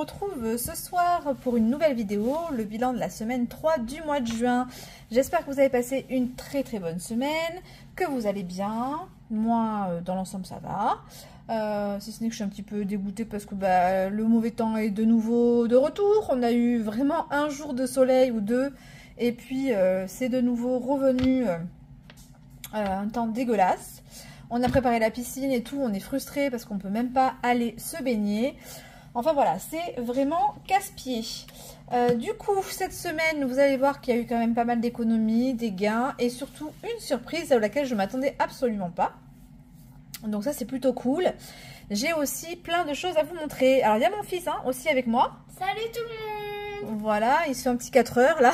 retrouve ce soir pour une nouvelle vidéo, le bilan de la semaine 3 du mois de juin. J'espère que vous avez passé une très bonne semaine, que vous allez bien. Moi, dans l'ensemble, ça va. Si ce n'est que je suis un petit peu dégoûtée parce que le mauvais temps est de nouveau de retour. On a eu vraiment un jour de soleil ou deux, et puis c'est de nouveau revenu un temps dégueulasse. On a préparé la piscine et tout, on est frustré parce qu'on ne peut même pas aller se baigner. Enfin voilà, c'est vraiment casse-pied. Du coup, cette semaine, vous allez voir qu'il y a eu quand même pas mal d'économies, des gains et surtout une surprise à laquelle je ne m'attendais absolument pas. Donc ça, c'est plutôt cool. J'ai aussi plein de choses à vous montrer. Alors, il y a mon fils aussi avec moi. Salut tout le monde! Voilà, il se fait un petit 4 heures là.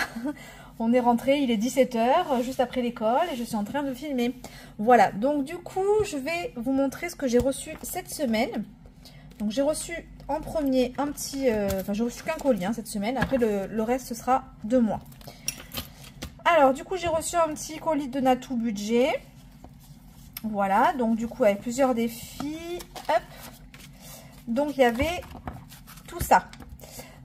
On est rentré, il est 17 h, juste après l'école, et je suis en train de filmer. Voilà, donc du coup, je vais vous montrer ce que j'ai reçu cette semaine. Donc j'ai reçu en premier un petit... enfin, j'ai reçu qu'un colis cette semaine. Après, le reste, ce sera de moi. Alors, du coup, j'ai reçu un petit colis de Natou Budget. Voilà, donc du coup, avec plusieurs défis. Hop. Donc, il y avait tout ça.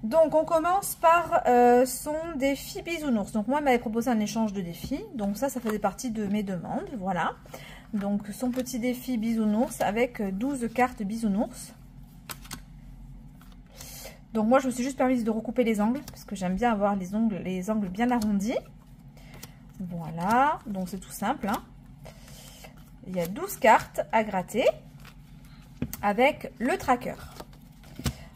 Donc, on commence par son défi bisounours. Donc, moi, elle m'avait proposé un échange de défis. Donc, ça faisait partie de mes demandes. Voilà. Donc, son petit défi bisounours avec 12 cartes bisounours. Donc, moi, je me suis juste permise de recouper les angles parce que j'aime bien avoir les angles bien arrondis. Voilà. Donc, c'est tout simple. Il y a 12 cartes à gratter avec le tracker.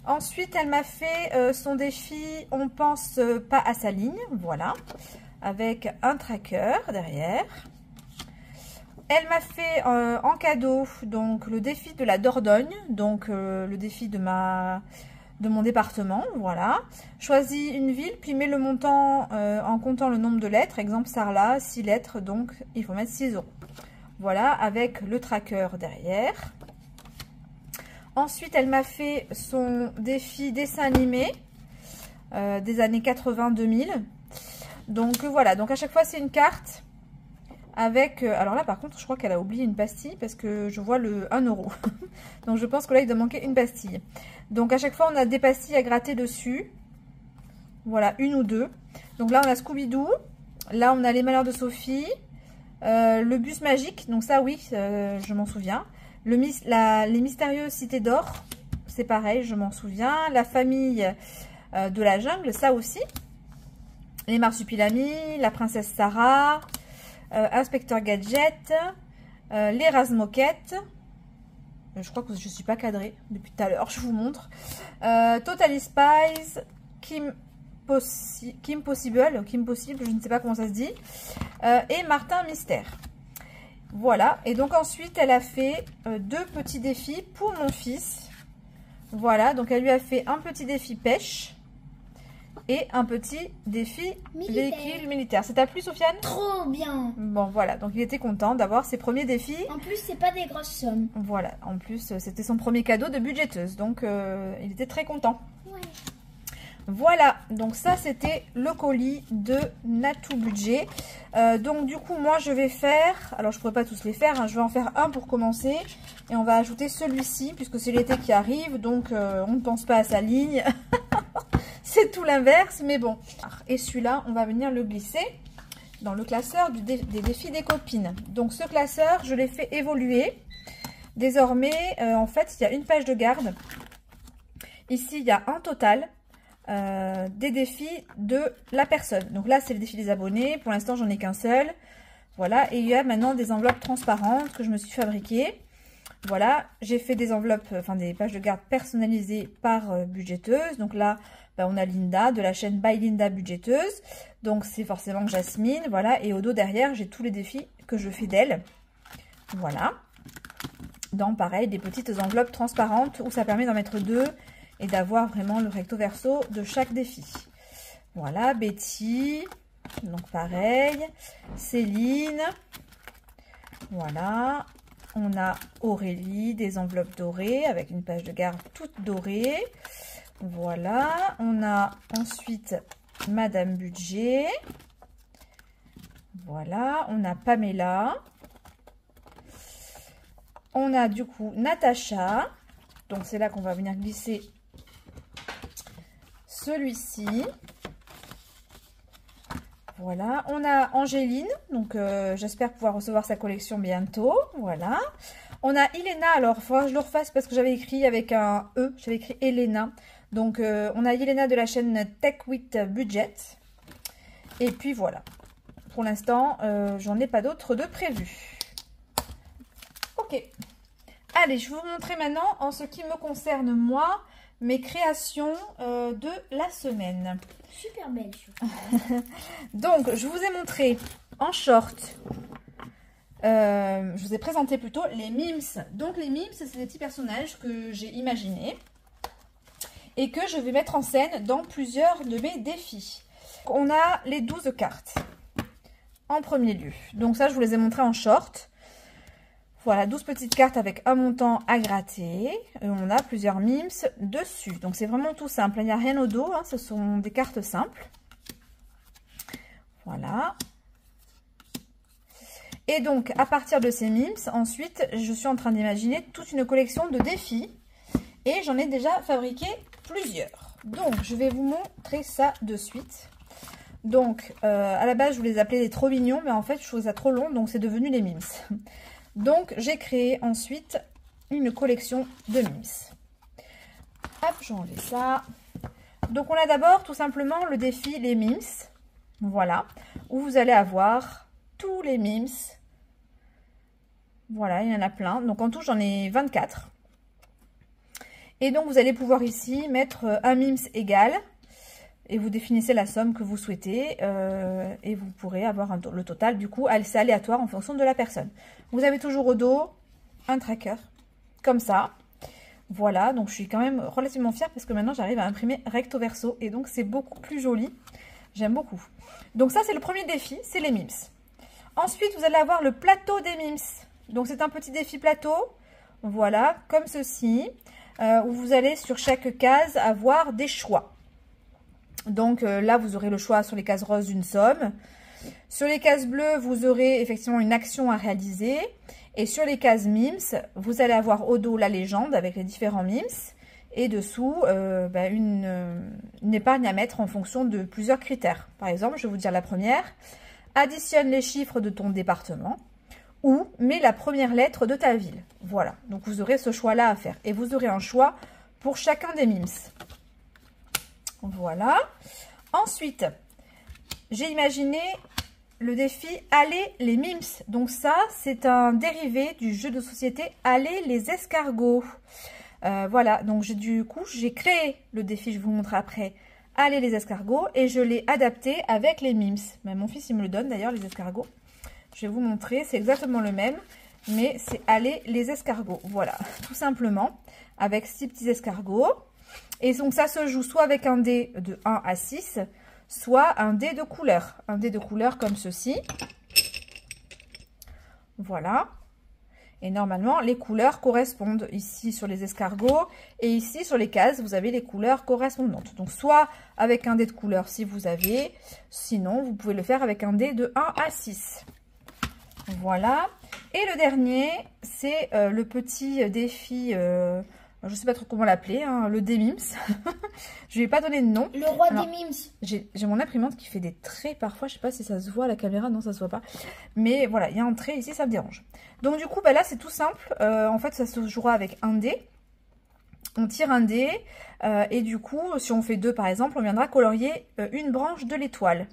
Ensuite, elle m'a fait son défi « On pense pas à sa ligne ». Voilà, avec un tracker derrière. Elle m'a fait en cadeau donc le défi de la Dordogne, donc le défi de mon département. Voilà, choisis une ville, puis mets le montant en comptant le nombre de lettres. Exemple Sarlat, 6 lettres, donc il faut mettre 6 €. Voilà, avec le tracker derrière. Ensuite, elle m'a fait son défi dessin animé des années 80-2000. Donc voilà, donc à chaque fois c'est une carte avec... alors là par contre, je crois qu'elle a oublié une pastille parce que je vois le 1 €. Donc je pense que là il doit manquer une pastille. Donc à chaque fois on a des pastilles à gratter dessus. Voilà, une ou deux. Donc là on a Scooby-Doo. Là on a les malheurs de Sophie. Le bus magique, donc ça oui, je m'en souviens. Les mystérieuses cités d'or, c'est pareil, je m'en souviens. La famille de la jungle, ça aussi. Les marsupilamis, la princesse Sarah, Inspecteur Gadget, les Razmoquettes. Je crois que je ne suis pas cadrée depuis tout à l'heure, je vous montre. Totally Spies, Kim Possible, je ne sais pas comment ça se dit. Et Martin Mystère. Voilà, et donc ensuite elle a fait deux petits défis pour mon fils. Voilà, donc elle lui a fait un petit défi pêche et un petit défi véhicule militaire. Ça t'a plu, Sofiane? Trop bien! Bon, voilà, donc il était content d'avoir ses premiers défis. En plus, c'est pas des grosses sommes. Voilà, en plus c'était son premier cadeau de budgéteuse, donc il était très content. Ouais. Voilà, donc ça c'était le colis de Natou Budget. Donc du coup moi je vais faire, alors je pourrais pas tous les faire, je vais en faire un pour commencer. Et on va ajouter celui-ci puisque c'est l'été qui arrive, donc on ne pense pas à sa ligne. C'est tout l'inverse, mais bon. Et celui-là, on va venir le glisser dans le classeur des défis des copines. Donc ce classeur, je l'ai fait évoluer. Désormais, en fait, il y a une page de garde. Ici, il y a un total. Des défis de la personne. Donc là, c'est le défi des abonnés. Pour l'instant, j'en ai qu'un seul. Voilà. Et il y a maintenant des enveloppes transparentes que je me suis fabriquées. Voilà. J'ai fait des enveloppes, enfin des pages de garde personnalisées par budgéteuse. Donc là, on a Linda de la chaîne By Linda Budgéteuse. Donc c'est forcément Jasmine. Voilà. Et au dos derrière, j'ai tous les défis que je fais d'elle. Voilà. Dans pareil, des petites enveloppes transparentes où ça permet d'en mettre deux. Et d'avoir vraiment le recto verso de chaque défi. Voilà, Betty, donc pareil, Céline, voilà, on a Aurélie, des enveloppes dorées avec une page de garde toute dorée. Voilà, on a ensuite Madame Budget, voilà, on a Pamela, on a du coup Natacha, donc c'est là qu'on va venir glisser celui-ci. Voilà, on a Angéline, donc j'espère pouvoir recevoir sa collection bientôt. Voilà. On a Elena, alors il faudra que je le refasse parce que j'avais écrit avec un E, j'avais écrit Elena. Donc on a Elena de la chaîne Tech with Budget. Et puis voilà. Pour l'instant, j'en ai pas d'autres de prévus. Ok. Allez, je vais vous montrer maintenant en ce qui me concerne moi, mes créations de la semaine. Super belle. Donc, je vous ai montré en short, je vous ai présenté plutôt les mimes. Donc, les mimes, c'est des petits personnages que j'ai imaginés et que je vais mettre en scène dans plusieurs de mes défis. On a les 12 cartes en premier lieu. Donc, ça, je vous les ai montrés en short. Voilà, 12 petites cartes avec un montant à gratter. Et on a plusieurs mimes dessus. Donc, c'est vraiment tout simple. Il n'y a rien au dos. Hein, ce sont des cartes simples. Voilà. Et donc, à partir de ces mimes, ensuite, je suis en train d'imaginer toute une collection de défis. Et j'en ai déjà fabriqué plusieurs. Donc, je vais vous montrer ça de suite. Donc, à la base, je vous les appelais les trop mignons. Mais en fait, je trouvais ça trop long. Donc, c'est devenu les mimes. Donc, j'ai créé ensuite une collection de mimes. Hop, je vais enlever ça. Donc, on a d'abord tout simplement le défi les mimes. Voilà. Où vous allez avoir tous les mimes. Voilà, il y en a plein. Donc, en tout, j'en ai 24. Et donc, vous allez pouvoir ici mettre un mimes égal. Et vous définissez la somme que vous souhaitez et vous pourrez avoir le total. Du coup, c'est aléatoire en fonction de la personne. Vous avez toujours au dos un tracker, comme ça. Voilà, donc je suis quand même relativement fière parce que maintenant, j'arrive à imprimer recto verso. Et donc, c'est beaucoup plus joli. J'aime beaucoup. Donc ça, c'est le premier défi, c'est les mimes. Ensuite, vous allez avoir le plateau des mimes. Donc, c'est un petit défi plateau. Voilà, comme ceci. Où vous allez sur chaque case avoir des choix. Donc là, vous aurez le choix sur les cases roses d'une somme. Sur les cases bleues, vous aurez effectivement une action à réaliser. Et sur les cases mimes, vous allez avoir au dos la légende avec les différents mimes. Et dessous, une épargne à mettre en fonction de plusieurs critères. Par exemple, je vais vous dire la première. Additionne les chiffres de ton département. Ou mets la première lettre de ta ville. Voilà, donc vous aurez ce choix-là à faire. Et vous aurez un choix pour chacun des mimes. Voilà. Ensuite, j'ai imaginé le défi Aller les mimes. Donc ça, c'est un dérivé du jeu de société Aller les escargots. Voilà, donc du coup, j'ai créé le défi, je vais vous montrer après, Aller les escargots. Et je l'ai adapté avec les mimes. Même mon fils, il me le donne d'ailleurs, les escargots. Je vais vous montrer, c'est exactement le même. Mais c'est Aller les escargots. Voilà, tout simplement, avec 6 petits escargots. Et donc ça se joue soit avec un dé de 1 à 6, soit un dé de couleur. Un dé de couleur comme ceci. Voilà. Et normalement, les couleurs correspondent ici sur les escargots. Et ici, sur les cases, vous avez les couleurs correspondantes. Donc, soit avec un dé de couleur si vous avez. Sinon, vous pouvez le faire avec un dé de 1 à 6. Voilà. Et le dernier, c'est le petit défi... je ne sais pas trop comment l'appeler, hein, le des mimes. Je ne lui ai pas donné de nom. Le roi des mimes. J'ai mon imprimante qui fait des traits parfois. Je ne sais pas si ça se voit à la caméra. Non, ça ne se voit pas. Mais voilà, il y a un trait ici, ça me dérange. Donc du coup, là, c'est tout simple. En fait, ça se jouera avec un dé. On tire un dé. Et du coup, si on fait 2 par exemple, on viendra colorier une branche de l'étoile.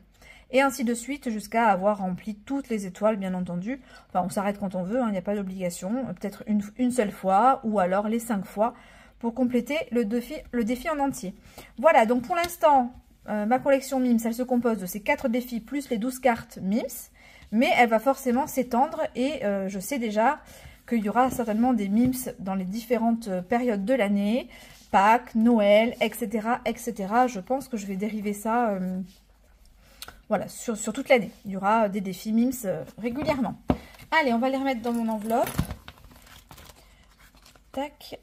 Et ainsi de suite jusqu'à avoir rempli toutes les étoiles, bien entendu. Enfin, on s'arrête quand on veut, il n'y a pas d'obligation. Peut-être une seule fois ou alors les 5 fois pour compléter le défi en entier. Voilà, donc pour l'instant, ma collection mimes, elle se compose de ces 4 défis plus les 12 cartes mimes. Mais elle va forcément s'étendre et je sais déjà qu'il y aura certainement des mimes dans les différentes périodes de l'année. Pâques, Noël, etc., etc. Je pense que je vais dériver ça... voilà, sur toute l'année. Il y aura des défis mimes régulièrement. Allez, on va les remettre dans mon enveloppe. Tac.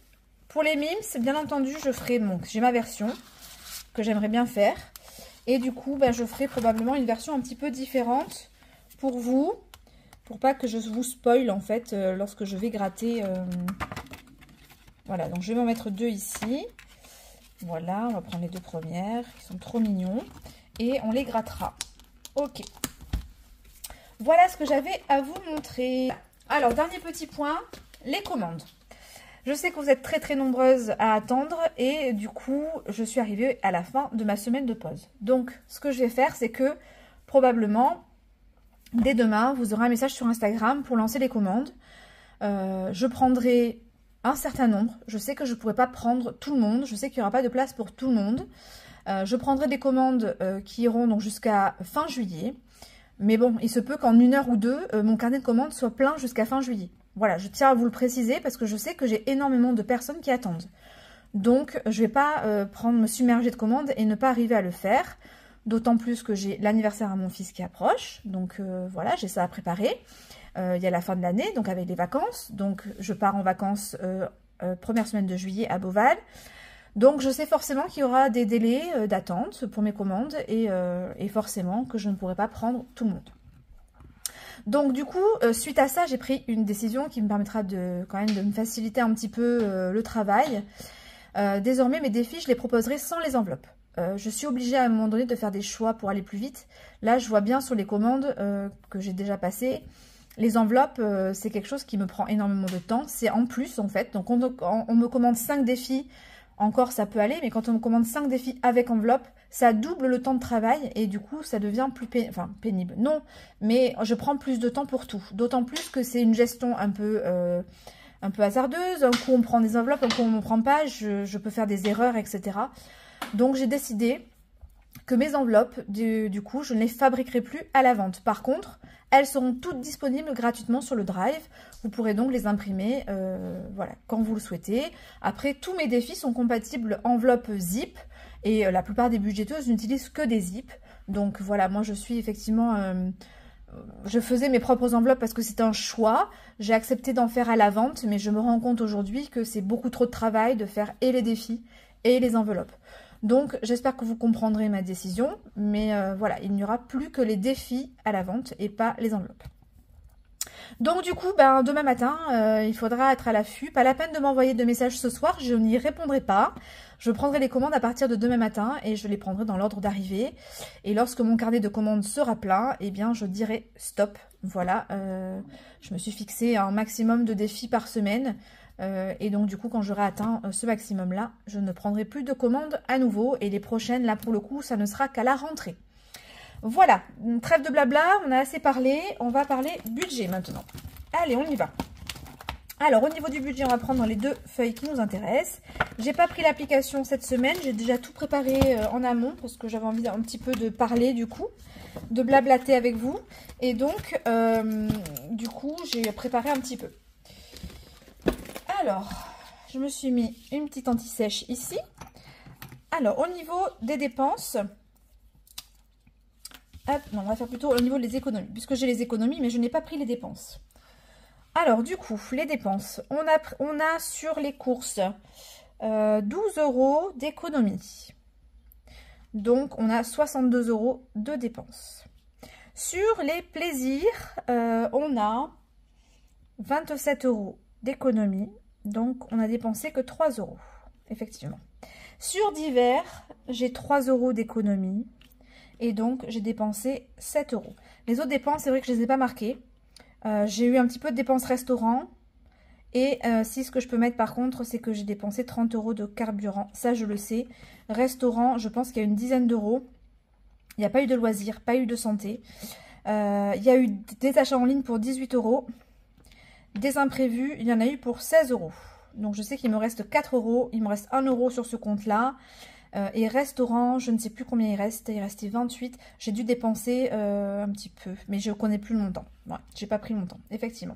Pour les mimes, bien entendu, je ferai... Bon, j'ai ma version que j'aimerais bien faire. Et du coup, je ferai probablement une version un petit peu différente pour vous. Pour pas que je vous spoil, en fait, lorsque je vais gratter. Voilà, donc je vais m'en mettre 2 ici. Voilà, on va prendre les 2 premières. Ils sont trop mignons. Et on les grattera. Ok. Voilà ce que j'avais à vous montrer. Alors, dernier petit point, les commandes. Je sais que vous êtes très très nombreuses à attendre et du coup, je suis arrivée à la fin de ma semaine de pause. Donc, ce que je vais faire, c'est que probablement, dès demain, vous aurez un message sur Instagram pour lancer les commandes. Je prendrai un certain nombre. Je sais que je ne pourrai pas prendre tout le monde. Je sais qu'il n'y aura pas de place pour tout le monde. Je prendrai des commandes qui iront donc jusqu'à fin juillet. Mais bon, il se peut qu'en 1 heure ou 2, mon carnet de commandes soit plein jusqu'à fin juillet. Voilà, je tiens à vous le préciser parce que je sais que j'ai énormément de personnes qui attendent. Donc, je ne vais pas me submerger de commandes et ne pas arriver à le faire. D'autant plus que j'ai l'anniversaire à mon fils qui approche. Donc, voilà, j'ai ça à préparer. Il y a la fin de l'année, donc avec les vacances. Donc, je pars en vacances première semaine de juillet à Beauval. Donc, je sais forcément qu'il y aura des délais d'attente pour mes commandes et forcément que je ne pourrai pas prendre tout le monde. Donc du coup, suite à ça, j'ai pris une décision qui me permettra quand même de me faciliter un petit peu le travail. Désormais, mes défis, je les proposerai sans les enveloppes. Je suis obligée à un moment donné de faire des choix pour aller plus vite. Là, je vois bien sur les commandes que j'ai déjà passées. Les enveloppes, c'est quelque chose qui me prend énormément de temps. C'est en plus, en fait. Donc, on me commande 5 défis. Encore, ça peut aller. Mais quand on me commande 5 défis avec enveloppe, ça double le temps de travail. Et du coup, ça devient plus pénible. Non, mais je prends plus de temps pour tout. D'autant plus que c'est une gestion un peu hasardeuse. Un coup, on prend des enveloppes. Un coup, on ne prend pas. Je peux faire des erreurs, etc. Donc, j'ai décidé que mes enveloppes, du coup, je ne les fabriquerai plus à la vente. Par contre, elles seront toutes disponibles gratuitement sur le Drive. Vous pourrez donc les imprimer voilà, quand vous le souhaitez. Après, tous mes défis sont compatibles enveloppe zip. Et la plupart des budgéteuses n'utilisent que des zips. Donc voilà, moi je suis effectivement... je faisais mes propres enveloppes parce que c'était un choix. J'ai accepté d'en faire à la vente. Mais je me rends compte aujourd'hui que c'est beaucoup trop de travail de faire et les défis et les enveloppes. Donc, j'espère que vous comprendrez ma décision. Mais voilà, il n'y aura plus que les défis à la vente et pas les enveloppes. Donc, du coup, demain matin, il faudra être à l'affût. Pas la peine de m'envoyer de messages ce soir, je n'y répondrai pas. Je prendrai les commandes à partir de demain matin et je les prendrai dans l'ordre d'arrivée. Et lorsque mon carnet de commandes sera plein, eh bien, je dirai stop. Voilà, je me suis fixé un maximum de défis par semaine. Et donc du coup quand j'aurai atteint ce maximum là, je ne prendrai plus de commandes à nouveau et les prochaines là pour le coup ça ne sera qu'à la rentrée. Voilà, trêve de blabla, on a assez parlé, on va parler budget maintenant. Allez, on y va. Alors au niveau du budget, on va prendre les 2 feuilles qui nous intéressent. J'ai pas pris l'application cette semaine, j'ai déjà tout préparé en amont parce que j'avais envie un petit peu de parler du coup, de blablater avec vous. Et donc du coup j'ai préparé un petit peu. Alors, je me suis mis une petite anti-sèche ici. Alors, au niveau des dépenses, hop, non, on va faire plutôt au niveau des économies, puisque j'ai les économies, mais je n'ai pas pris les dépenses. Alors, du coup, les dépenses, on a sur les courses 12 € d'économie. Donc, on a 62 € de dépenses. Sur les plaisirs, on a 27 € d'économie. Donc, on a dépensé que 3 €, effectivement. Sur divers, j'ai 3 € d'économie. Et donc, j'ai dépensé 7 €. Les autres dépenses, c'est vrai que je ne les ai pas marquées. J'ai eu un petit peu de dépenses restaurant. Et si ce que je peux mettre par contre, c'est que j'ai dépensé 30 € de carburant. Ça, je le sais. Restaurant, je pense qu'il y a une dizaine d'euros. Il n'y a pas eu de loisirs, pas eu de santé. Il y a eu des achats en ligne pour 18 €. Des imprévus, il y en a eu pour 16 €. Donc, je sais qu'il me reste 4 €. Il me reste 1 € sur ce compte-là. Et restaurant, je ne sais plus combien il reste. Il restait 28. J'ai dû dépenser un petit peu. Mais je ne connais plus le montant. Ouais, j'ai pas pris le montant, effectivement.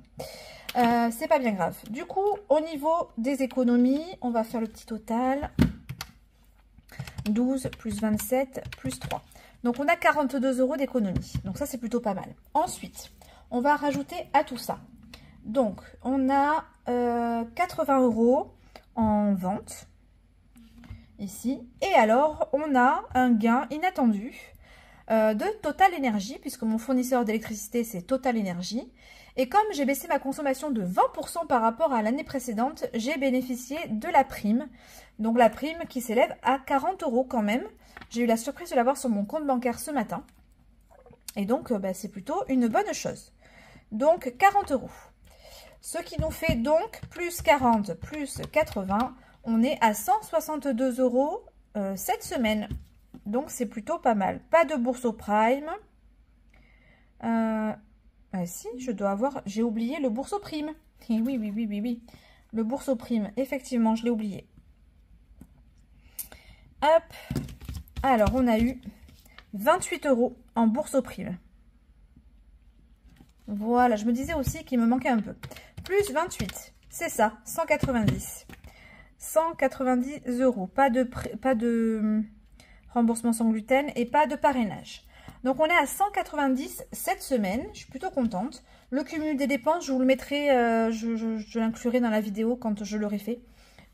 C'est pas bien grave. Du coup, au niveau des économies, on va faire le petit total. 12 plus 27 plus 3. Donc, on a 42 € d'économie. Donc, ça, c'est plutôt pas mal. Ensuite, on va rajouter à tout ça. Donc, on a 80 € en vente, ici. Et alors, on a un gain inattendu. de Total Énergie, puisque mon fournisseur d'électricité, c'est Total Énergie. Et comme j'ai baissé ma consommation de 20% par rapport à l'année précédente, j'ai bénéficié de la prime. Donc la prime qui s'élève à 40 € quand même. J'ai eu la surprise de l'avoir sur mon compte bancaire ce matin. Et donc, c'est plutôt une bonne chose. Donc, 40 €. Ce qui nous fait donc plus 40 plus 80. On est à 162 € cette semaine. Donc, c'est plutôt pas mal. Pas de bourse au prime. Si, je dois avoir... J'ai oublié le bourse au prime. Et oui. Le bourse au prime. Effectivement, je l'ai oublié. Hop. Alors, on a eu 28 € en bourse au prime. Voilà, je me disais aussi qu'il me manquait un peu. Plus 28, c'est ça, 190. 190 €. Pas de remboursement sans gluten et pas de parrainage. Donc, on est à 190 cette semaine. Je suis plutôt contente. Le cumul des dépenses, je vous le mettrai, je l'inclurai dans la vidéo quand je l'aurai fait.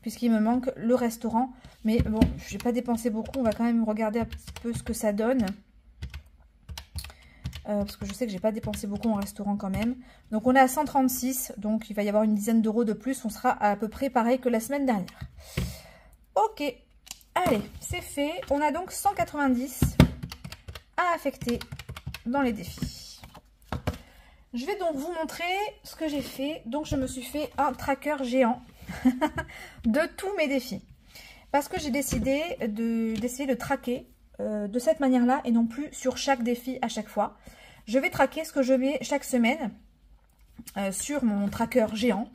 Puisqu'il me manque le restaurant. Mais bon, je n'ai pas dépensé beaucoup. On va quand même regarder un petit peu ce que ça donne. Parce que je sais que j'ai pas dépensé beaucoup en restaurant quand même. Donc on est à 136. Donc il va y avoir une dizaine d'euros de plus. On sera à peu près pareil que la semaine dernière. Ok. Allez, c'est fait. On a donc 190 à affecter dans les défis. Je vais donc vous montrer ce que j'ai fait. Donc je me suis fait un tracker géant de tous mes défis. Parce que j'ai décidé d'essayer de traquer de cette manière-là et non plus sur chaque défi à chaque fois. Je vais traquer ce que je mets chaque semaine sur mon tracker géant.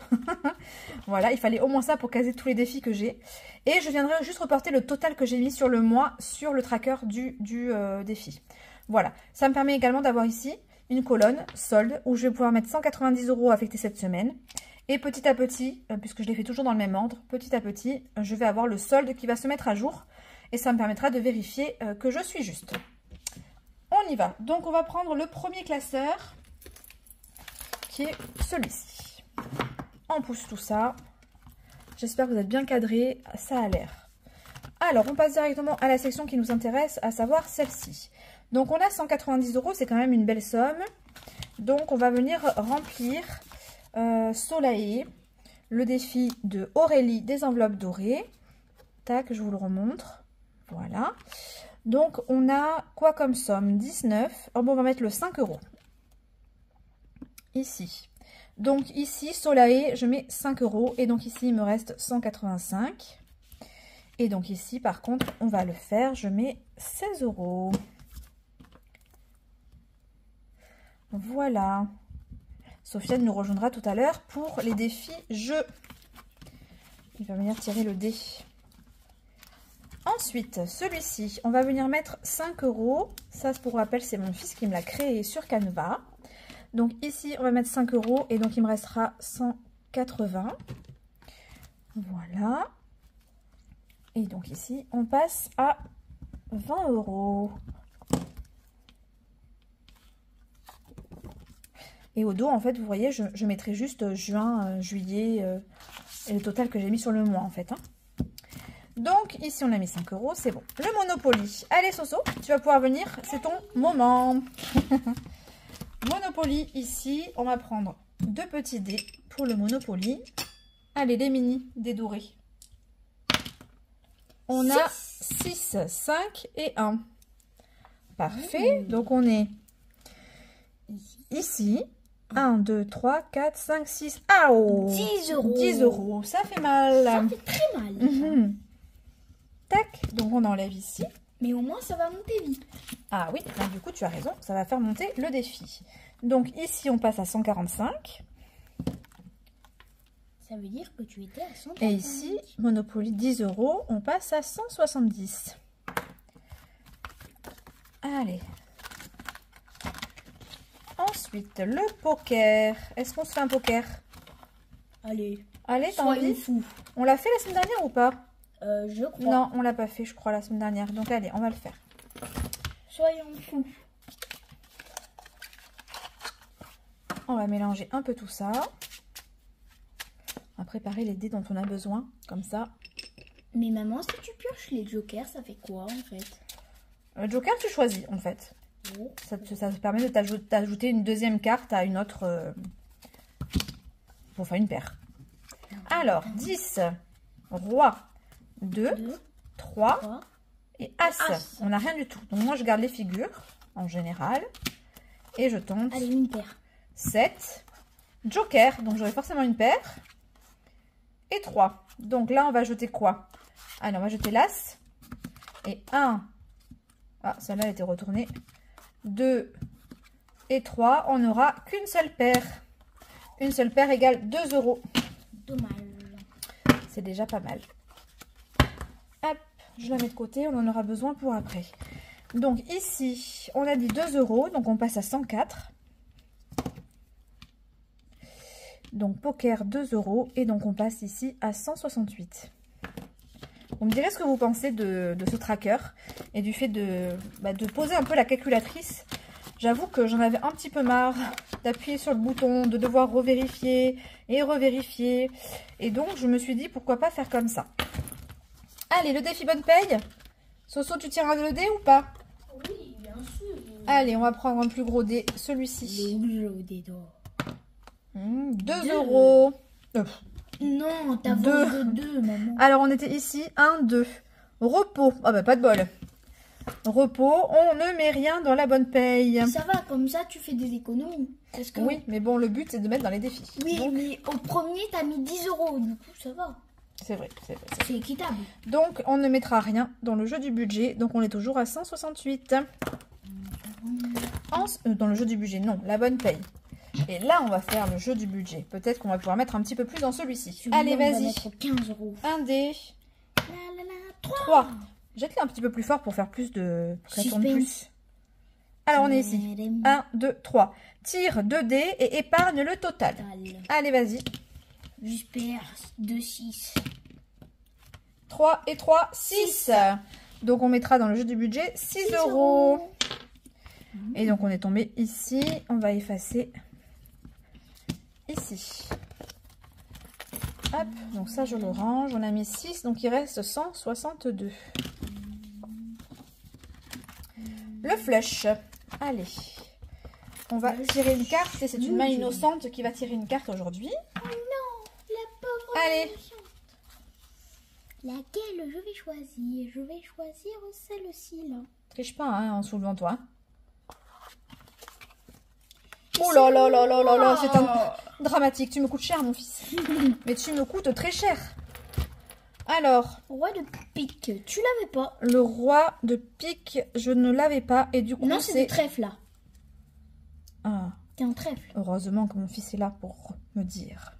Voilà, il fallait au moins ça pour caser tous les défis que j'ai. Et je viendrai juste reporter le total que j'ai mis sur le mois sur le tracker du défi. Voilà, ça me permet également d'avoir ici une colonne solde où je vais pouvoir mettre 190 € affectés cette semaine. Et petit à petit, puisque je les fais toujours dans le même ordre, petit à petit, je vais avoir le solde qui va se mettre à jour. Et ça me permettra de vérifier que je suis juste. On y va. Donc, on va prendre le premier classeur, qui est celui-ci. On pousse tout ça. J'espère que vous êtes bien cadrés. Ça a l'air. Alors, on passe directement à la section qui nous intéresse, à savoir celle-ci. Donc, on a 190 €. C'est quand même une belle somme. Donc, on va venir remplir Soleil, le défi de Aurélie des enveloppes dorées. Tac, je vous le remontre. Voilà. Donc, on a quoi comme somme? 19. Oh, bon, on va mettre le 5 €. Ici. Donc, ici, Soleil, je mets 5 €. Et donc, ici, il me reste 185. Et donc, ici, par contre, on va le faire. Je mets 16 €. Voilà. Sofiane nous rejoindra tout à l'heure pour les défis jeux. Il va venir tirer le dé. Ensuite, celui-ci, on va venir mettre 5 €. Ça, pour rappel, c'est mon fils qui me l'a créé sur Canva. Donc ici, on va mettre 5 € et donc il me restera 180. Voilà. Et donc ici, on passe à 20 €. Et au dos, en fait, vous voyez, je mettrai juste juin, juillet et le total que j'ai mis sur le mois, en fait. Hein. Donc, ici, on a mis 5 €, c'est bon. Le Monopoly. Allez, Soso, tu vas pouvoir venir, c'est ton moment. Monopoly, ici, on va prendre 2 petits dés pour le Monopoly. Allez, les mini, des dorés. On a 6, 5 et 1. Parfait. Donc, on est ici. 1, 2, 3, 4, 5, 6. Ah oh 10 €. 10 €. Ça fait mal. Ça fait très mal. Tac. Donc, on enlève ici. Mais au moins, ça va monter vite. Ah oui, donc, du coup, tu as raison. Ça va faire monter le défi. Donc, ici, on passe à 145. Ça veut dire que tu étais à 145. Et ici, Monopoly 10 €. On passe à 170. Allez. Ensuite, le poker. Est-ce qu'on se fait un poker? Allez. Allez, t'as envie? Fou. On l'a fait la semaine dernière ou pas? Je crois. Non, on l'a pas fait, je crois, la semaine dernière. Donc, allez, on va le faire. Soyons fous. On va mélanger un peu tout ça. On va préparer les dés dont on a besoin, comme ça. Mais maman, si tu pioches les jokers, ça fait quoi, en fait? Le joker, tu choisis, en fait. Ça te permet de t'ajouter une deuxième carte à une autre... pour faire une paire. Alors, 10, roi, 2, 3 et as. On n'a rien du tout. Donc moi, je garde les figures, en général. Et je tente. Allez, une paire. 7, joker. Donc j'aurai forcément une paire. Et 3. Donc là, on va jeter quoi? Allez, on va jeter l'as. Et 1. Ah, celle-là, elle était retournée. 2 et 3. On n'aura qu'une seule paire. Une seule paire égale 2 €. Dommage. C'est déjà pas mal. Hop, je la mets de côté. On en aura besoin pour après. Donc ici, on a dit 2 €. Donc on passe à 104. Donc poker 2 € et donc on passe ici à 168. Vous me direz ce que vous pensez de ce tracker et du fait de poser un peu la calculatrice. J'avoue que j'en avais un petit peu marre d'appuyer sur le bouton, de devoir revérifier et revérifier. Et donc je me suis dit pourquoi pas faire comme ça. Allez, le défi bonne paye. Soso, tu tireras le dé ou pas? Oui, bien sûr. Allez, on va prendre un plus gros dé, celui-ci. Le gros dé d'or. 2 €. Non, t'as vendu 2, maman. Alors, on était ici, 1, 2. Repos. Ah bah, pas de bol. Repos, on ne met rien dans la bonne paye. Ça va, comme ça, tu fais des économies. Parce que... Oui, mais bon, le but, c'est de mettre dans les défis. Oui, Donc, mais au premier, t'as mis 10 €. Du coup, ça va. c'est vrai, c'est vrai. C'est équitable. Donc, on ne mettra rien dans le jeu du budget. Donc, on est toujours à 168. Dans le jeu du budget, non, la bonne paye. Et là, on va faire le jeu du budget. Peut-être qu'on va pouvoir mettre un petit peu plus dans celui-ci. Allez, vas-y. 15 €. Un dé. 3. Jette-le un petit peu plus fort pour faire plus de... Pour que ça tourne plus. Alors, on est ici. 1, 2, 3. Tire 2 dés et épargne le total. Allez, vas-y. J'espère 2, 6. 3 et 3, 6. Donc, on mettra dans le jeu du budget 6 €. Et donc, on est tombé ici. On va effacer ici. Hop, donc ça, je le range. On a mis 6, donc il reste 162. Le flush. Allez. On va tirer une carte. Et c'est une main innocente qui va tirer une carte aujourd'hui. Oh non, la pauvre Allez. innocente. Laquelle je vais choisir? Je vais choisir celle-ci, là. Triche pas hein, en soulevant toi. Oh là là là là là là, c'est un dramatique. Tu me coûtes cher, mon fils. Mais tu me coûtes très cher. Alors, Roi de pique, tu l'avais pas? le roi de pique, je ne l'avais pas. Et du coup, Non, c'est des trèfles, là. Ah, T'es en trèfle. heureusement que mon fils est là pour me dire.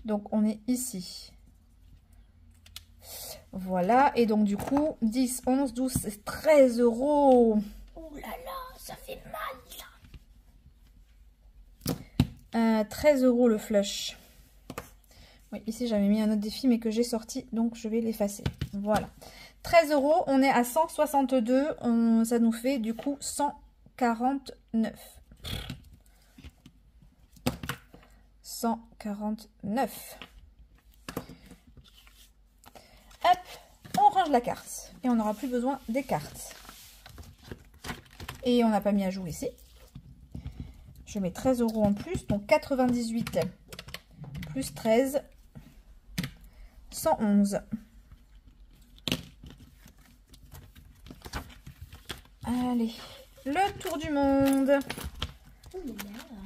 Donc, on est ici. Voilà. Et donc, du coup, 10, 11, 12, 13 €. Oh là là, ça fait mal, là. 13 € le flush. Oui, ici j'avais mis un autre défi mais que j'ai sorti, donc je vais l'effacer. Voilà. 13 €, on est à 162, ça nous fait du coup 149. 149. Hop, on range la carte. Et on n'aura plus besoin des cartes. Et on n'a pas mis à jour ici. Je mets 13 € en plus, donc 98 plus 13, 111. Allez, le tour du monde.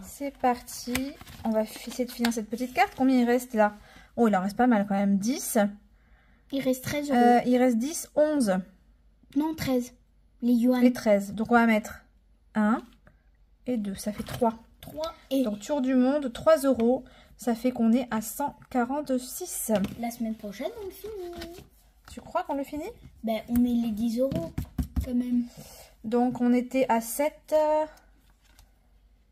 C'est parti. On va essayer de finir cette petite carte. Combien il reste là? Oh, il en reste pas mal quand même. 10. Il reste 13 €. Il reste 10, 11. Non, 13. Les yuan. Et 13. Donc on va mettre 1 et 2. Ça fait 3. 3 et... Donc tour du monde, 3 €. Ça fait qu'on est à 146. La semaine prochaine, on le finit. Tu crois qu'on le finit? Ben, on met les 10 € quand même. Donc on était à 7.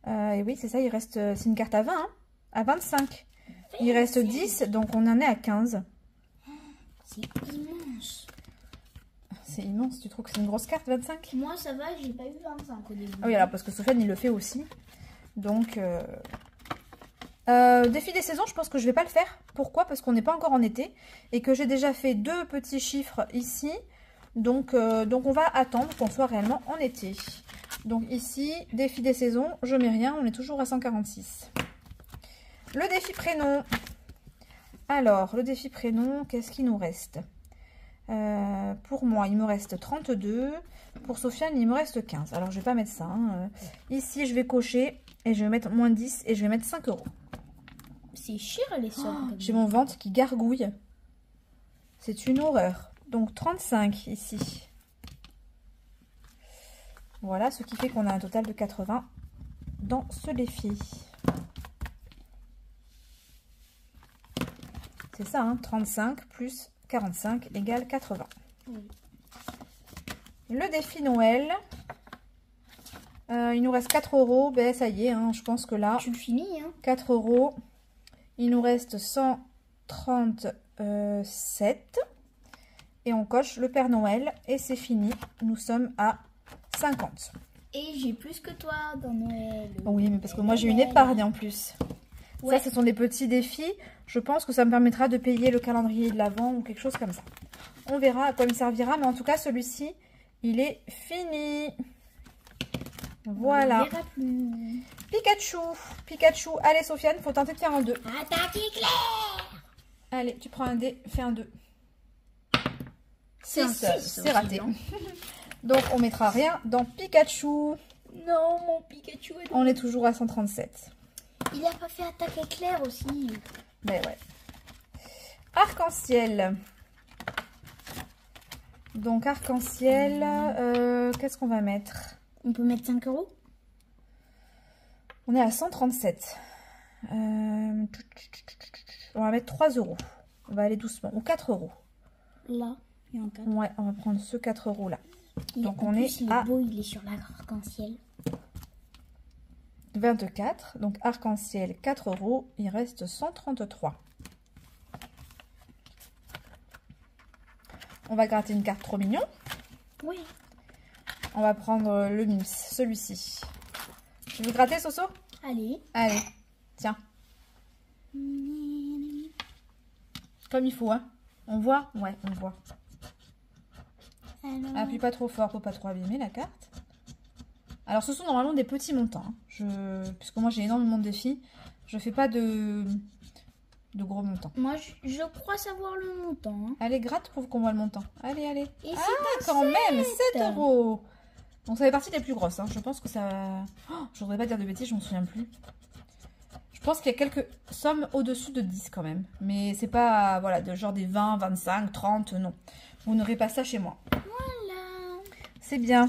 Et oui, c'est ça, il reste... C'est une carte à 20, hein, à 25. Il reste 10, donc on en est à 15. C'est immense. C'est immense, tu trouves que c'est une grosse carte, 25? Moi, ça va, j'ai pas eu 25 au début. Ah oui, alors parce que Sofiane, il le fait aussi. Donc, défi des saisons, je pense que je vais pas le faire. Pourquoi? Parce qu'on n'est pas encore en été et que j'ai déjà fait 2 petits chiffres ici. Donc on va attendre qu'on soit réellement en été. Donc ici, défi des saisons, je mets rien, on est toujours à 146. Le défi prénom. Alors, le défi prénom, qu'est-ce qu'il nous reste? Pour moi, il me reste 32. Pour Sofiane, il me reste 15. Alors, je vais pas mettre ça. Hein. Ici, je vais cocher et je vais mettre moins 10 et je vais mettre 5 €. C'est cher les sommes. J'ai mon ventre qui gargouille. C'est une horreur. Donc, 35 ici. Voilà, ce qui fait qu'on a un total de 80 dans ce défi. C'est ça, hein, 35 plus 45 égale 80. Oui. Le défi Noël, il nous reste 4 €. Ben, ça y est, hein, je pense que là, Tu le finis, hein? 4 €. Il nous reste 137. Et on coche le Père Noël. Et c'est fini. Nous sommes à 50. Et j'ai plus que toi dans Noël. Oui, mais parce que moi, j'ai une épargne en plus. Ouais. Ça, ce sont des petits défis. Je pense que ça me permettra de payer le calendrier de l'Avent ou quelque chose comme ça. On verra à quoi il me servira. Mais en tout cas, celui-ci, il est fini. Voilà. On verra plus. Pikachu. Pikachu. Allez, Sofiane, faut tenter de faire un 2. Attaque éclair! Allez, tu prends un dé, fais un 2. C'est un 6, six, c'est raté. aussi, Donc, on mettra rien dans Pikachu. Non, mon Pikachu est On est toujours à 137. Il a pas fait attaque éclair aussi. Ben ouais. Arc-en-ciel. Donc, arc-en-ciel, qu'est-ce qu'on va mettre? On peut mettre 5 €? On est à 137. On va mettre 3 €. On va aller doucement. Ou 4 €. Là, il y en a 4. Ouais, on va prendre ce 4 € là. Donc, en on plus, est il est à beau, il est sur l'arc-en-ciel. 24. Donc, arc-en-ciel, 4 €. Il reste 133. On va gratter une carte trop mignon. Oui. On va prendre le Mims, celui-ci. Tu veux gratter, Soso? Allez. Allez, tiens. Comme il faut, hein. On voit? Ouais, on voit. Alors... Appuie pas trop fort pour pas trop abîmer la carte. Alors, ce sont normalement des petits montants. Hein. Puisque moi, j'ai énormément de défis. Je fais pas de gros montants. Moi, je crois savoir le montant. Hein. Allez, gratte pour qu'on voit le montant. Allez, allez. Et Ah, quand même, 7 €. Donc, ça fait partie des plus grosses. Hein. Je pense que ça... Oh, je voudrais pas dire de bêtises, je m'en souviens plus. Je pense qu'il y a quelques sommes au-dessus de 10 quand même. Mais c'est pas, voilà, de genre des 20, 25, 30, non. Vous n'aurez pas ça chez moi. Voilà. C'est bien.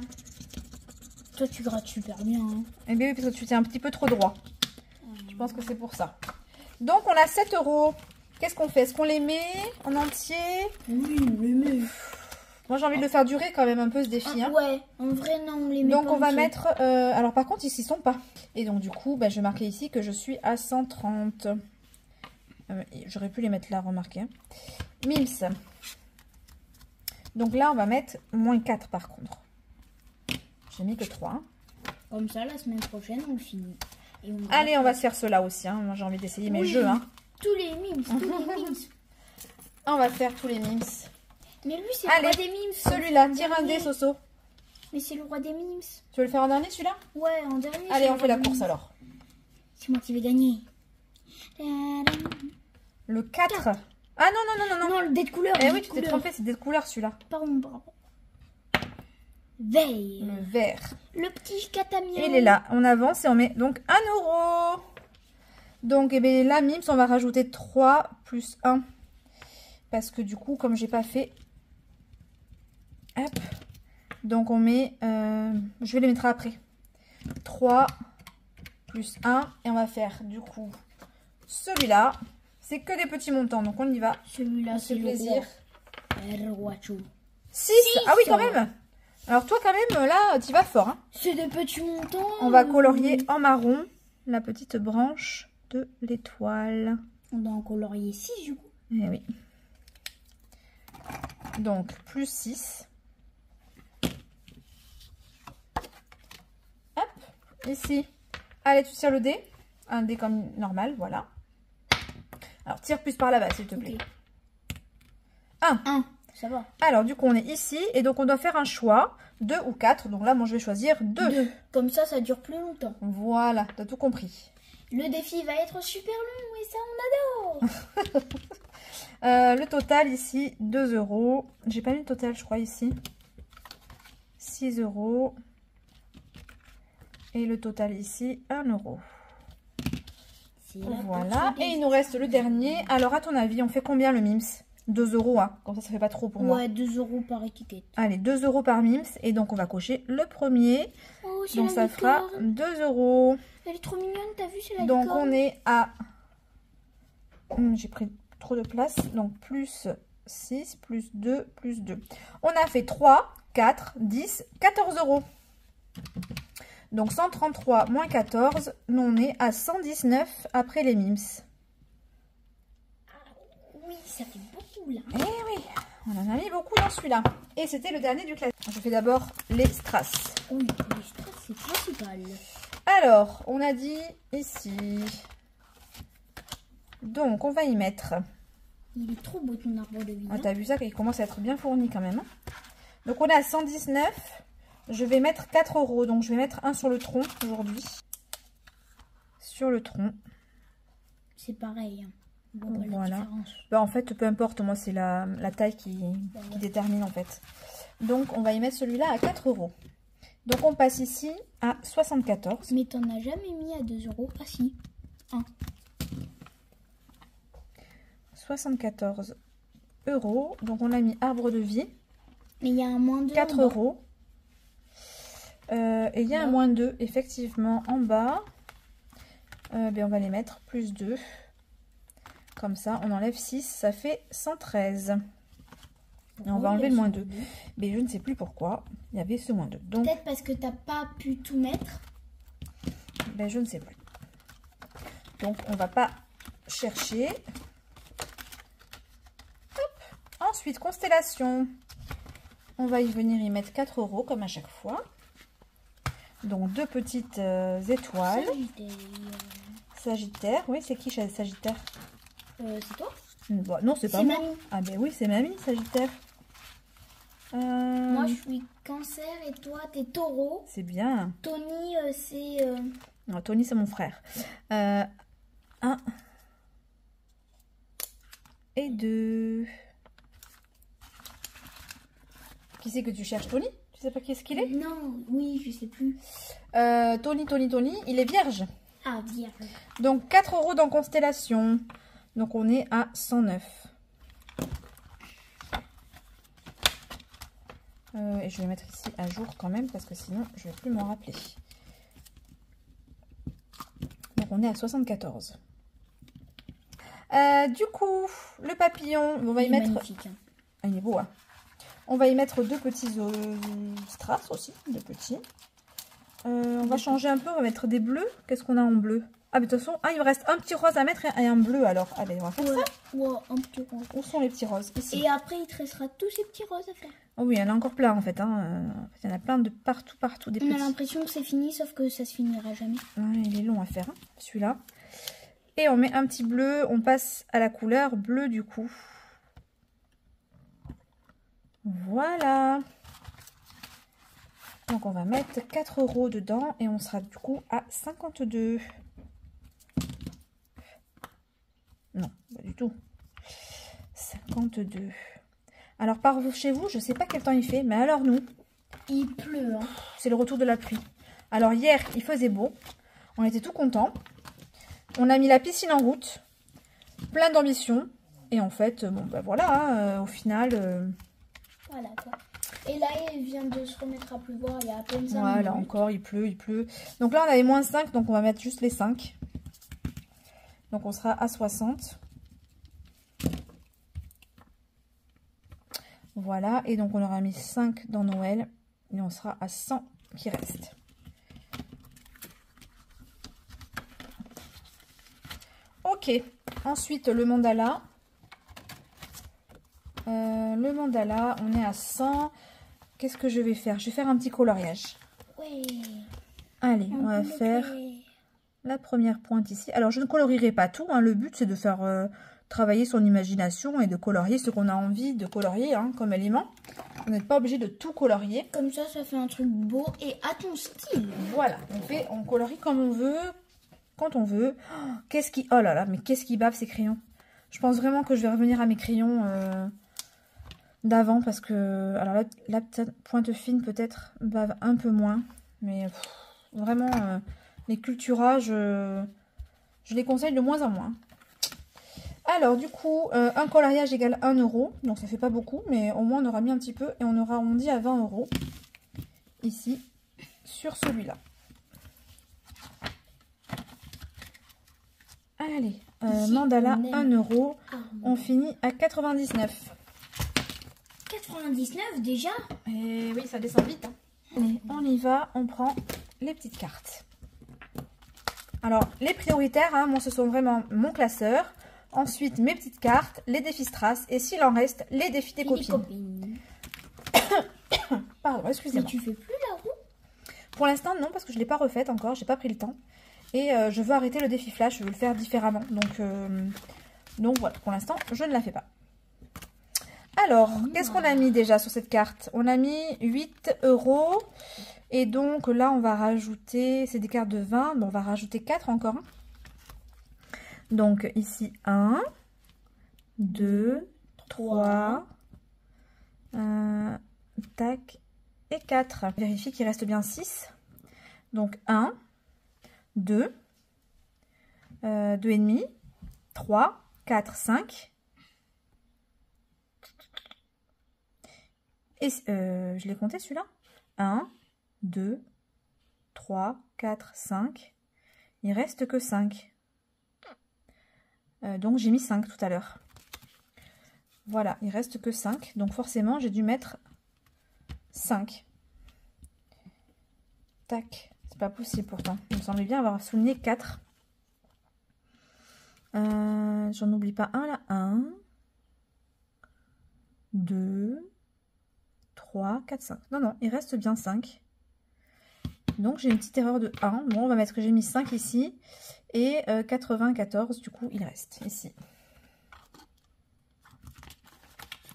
Toi, tu grattes super bien. Hein. Eh bien oui, parce que tu tiens un petit peu trop droit. Je pense que c'est pour ça. Donc, on a 7 €. Qu'est-ce qu'on fait? Est-ce qu'on les met en entier? Oui, on les met. Moi, j'ai envie de le faire durer quand même un peu ce défi. Hein. Ouais, en vrai, non, on les met Donc, pas on va entiers. mettre... alors, par contre, ils y sont pas. Et donc, du coup, bah, je vais marquer ici que je suis à 130. J'aurais pu les mettre là, remarquez. Hein. Mims. Donc là, on va mettre moins 4 par contre. J'ai mis que 3. Hein. Comme ça, la semaine prochaine, on le finit. Et on Allez, on va se faire cela aussi. Hein. Moi, j'ai envie d'essayer mes jeux. Hein. Tous les mimes, tous les mimes. On va faire tous les mims. Mais lui, c'est le roi des mimes. Celui-là, tire un dé, Soso. Mais c'est le roi des mimes. Tu veux le faire en dernier, celui-là? Ouais, en dernier. Allez, on fait la course alors. C'est moi qui vais gagner. Le 4. Ah non, non, non, non, non. Non, le dé de couleur. Eh oui, tu t'es trompé, c'est des couleurs celui-là. Pardon, pardon. Veille. Le vert. Le petit catamion. Il est là. On avance et on met donc 1 €. Donc, eh bien, là, Mims, on va rajouter 3 plus 1. Parce que du coup, comme j'ai pas fait... Hop. Donc, on met... je vais les mettre après. 3 plus 1. Et on va faire, du coup, celui-là. C'est que des petits montants. Donc, on y va. Celui-là, c'est le plaisir. roi. 6. Ah oui, quand même. Alors, toi, quand même, là, tu vas fort. Hein. C'est des petits montants. On va colorier en marron la petite branche de l'étoile. On doit en colorier 6, du coup. Eh oui. Donc, plus 6. Hop, ici. Allez, tu tires le dé. Un dé comme normal, voilà. Alors, tire plus par là-bas, s'il te plaît. Okay. 1. Ça va. Alors, du coup, on est ici. Et donc, on doit faire un choix. 2 ou 4. Donc là, moi, je vais choisir 2. 2. Comme ça dure plus longtemps. Voilà, tu as tout compris. Le défi va être super long et ça, on adore. Le total ici, 2 €. J'ai pas mis le total, je crois, ici. 6 €. Et le total ici, 1 €. Voilà. Et il nous reste le dernier. Alors, à ton avis, on fait combien le Mims? 2 €, hein. Comme ça fait pas trop pour moi. Ouais, 2 € par étiquette. Allez, 2 € par Mims. Et donc, on va cocher le premier. Oh, c'est donc, ça fera 2 €. Elle est trop mignonne, t'as vu, c'est la Donc, licorne. on est à... j'ai pris trop de place. Donc, plus 6, plus 2, plus 2. On a fait 3, 4, 10, 14 €. Donc, 133 moins 14, nous, on est à 119 après les Mims. Oui, ça fait beaucoup, là. Eh oui, on en a mis beaucoup dans celui-là. Et c'était le dernier du classement. Je fais d'abord les strass. Oui, les strass, c'est principal. Alors, on a dit ici. Donc, on va y mettre. Il est trop beau ton arbre de vie. Ah, t'as vu ça, qu'il commence à être bien fourni quand même. Hein. Donc, on est à 119. Je vais mettre 4 €. Donc, je vais mettre un sur le tronc aujourd'hui. Sur le tronc. C'est pareil. Hein. Voilà. Bah, en fait, peu importe. Moi, c'est la taille qui détermine en fait. Donc, on va y mettre celui-là à 4 €. Donc, on passe ici à 74. Mais t'en as jamais mis à 2 €. Ah si. 1. 74 €. Donc, on a mis arbre de vie. Mais il y a un moins 2. 4 €. Et il y a un moins 2, effectivement, en bas. Ben, on va les mettre plus 2. Comme ça, on enlève 6, ça fait 113. Et on va enlever le moins 2. Mais je ne sais plus pourquoi il y avait ce moins 2. Peut-être parce que t'as pas pu tout mettre. Ben, je ne sais plus. Donc, on va pas chercher. Hop. Ensuite, constellation. On va y venir y mettre 4 € comme à chaque fois. Donc, 2 petites étoiles. Sagittaire. Oui, c'est qui Sagittaire? C'est toi? Bon, non, c'est pas moi. Mamie. Ah ben oui, c'est mamie, Sagittaire. Moi, je suis Cancer et toi, t'es Taureau. C'est bien. Tony, c'est... Non, Tony, c'est mon frère. 1 et 2. Qui c'est que tu cherches, Tony? Tu sais pas qui est-ce qu'il est? Non, oui, je sais plus. Tony, il est vierge. Ah, vierge. Donc, 4 € dans constellation. Donc, on est à 109. Et je vais mettre ici à jour quand même, parce que sinon, je ne vais plus m'en rappeler. Donc, on est à 74. Du coup, le papillon, on va y mettre... Magnifique. Ah, il est beau, hein. On va y mettre 2 petits strass aussi, 2 petits. On va changer un peu, on va mettre des bleus. Qu'est-ce qu'on a en bleu? Ah, mais de toute façon, il me reste un petit rose à mettre et un bleu alors. Allez, on va faire ça. Ouais, un petit rose. Où sont les petits roses? Ici. Et après, il te restera tous ces petits roses à faire. Oh oui, il y en a encore plein en fait. Hein. Il y en a plein de partout. Des On petits. a l'impression que c'est fini, sauf que ça se finira jamais. Ouais, il est long à faire, hein, celui-là. Et on met un petit bleu. On passe à la couleur bleu du coup. Voilà. Donc on va mettre 4 € dedans et on sera du coup à 52. Non, pas du tout. 52. Alors par chez vous, je sais pas quel temps il fait, mais alors nous, Il pleut, hein. c'est le retour de la pluie. Alors hier, il faisait beau. On était tout contents. On a mis la piscine en route. Plein d'ambition. Et en fait, bon bah voilà, au final... Voilà quoi. Et là, il vient de se remettre à pleuvoir il y a à peine 5 Voilà, minutes. encore, il pleut. Donc là, on avait moins 5, donc on va mettre juste les 5. Donc on sera à 60. Voilà, et donc on aura mis 5 dans Noël. Et on sera à 100 qui reste. Ok, ensuite le mandala. Le mandala, on est à 100. Qu'est-ce que je vais faire? Je vais faire un petit coloriage. Ouais. Allez, on va faire la première pointe ici. Alors, je ne colorierai pas tout. Hein. Le but, c'est de faire travailler son imagination et de colorier ce qu'on a envie de colorier hein, comme élément. Vous n'êtes pas obligé de tout colorier. Comme ça fait un truc beau et à ton style. Voilà, on colorie comme on veut, quand on veut. Oh, oh là là, mais qu'est-ce qui bave ces crayons. Je pense vraiment que je vais revenir à mes crayons d'avant parce que... Alors là, la pointe fine peut-être bave un peu moins. Mais vraiment, les Cultura, je les conseille de moins en moins. Alors du coup, un coloriage égale 1 €. Donc ça fait pas beaucoup, mais au moins on aura mis un petit peu et on aura arrondi à 20 € ici sur celui-là. Allez, mandala 1 €. On finit à 99. 99 déjà? Et oui, ça descend vite. Hein. Allez, on y va, on prend les petites cartes. Alors, les prioritaires, hein, moi, ce sont vraiment mon classeur. Ensuite, mes petites cartes, les défis Strass. Et s'il en reste, les défis des copines. Pardon, excusez-moi. Mais tu fais plus la roue? Pour l'instant, non, parce que je ne l'ai pas refaite encore. J'ai pas pris le temps. Et je veux arrêter le défi Flash. Je veux le faire différemment. Donc voilà, pour l'instant, je ne la fais pas. Alors, qu'est-ce qu'on a mis déjà sur cette carte? On a mis 8 €. Et donc là, on va rajouter... C'est des cartes de 20. Bon, on va rajouter 4 encore. Donc ici 1, 2, 3, tac, et 4. Vérifie qu'il reste bien 6. Donc 1, 2, 2,5, 3, 4, 5. Et je l'ai compté celui-là. 1, 2, 3, 4, 5. Il reste que 5. Donc j'ai mis 5 tout à l'heure. Voilà, il reste que 5. Donc forcément, j'ai dû mettre 5. Tac, c'est pas possible pourtant. Il me semblait bien avoir souligné 4. J'en oublie pas un là. 1, 2, 3, 4, 5. Non, non, il reste bien 5. Donc j'ai une petite erreur de 1. Bon, on va mettre que j'ai mis 5 ici. Et 94, du coup, il reste ici. De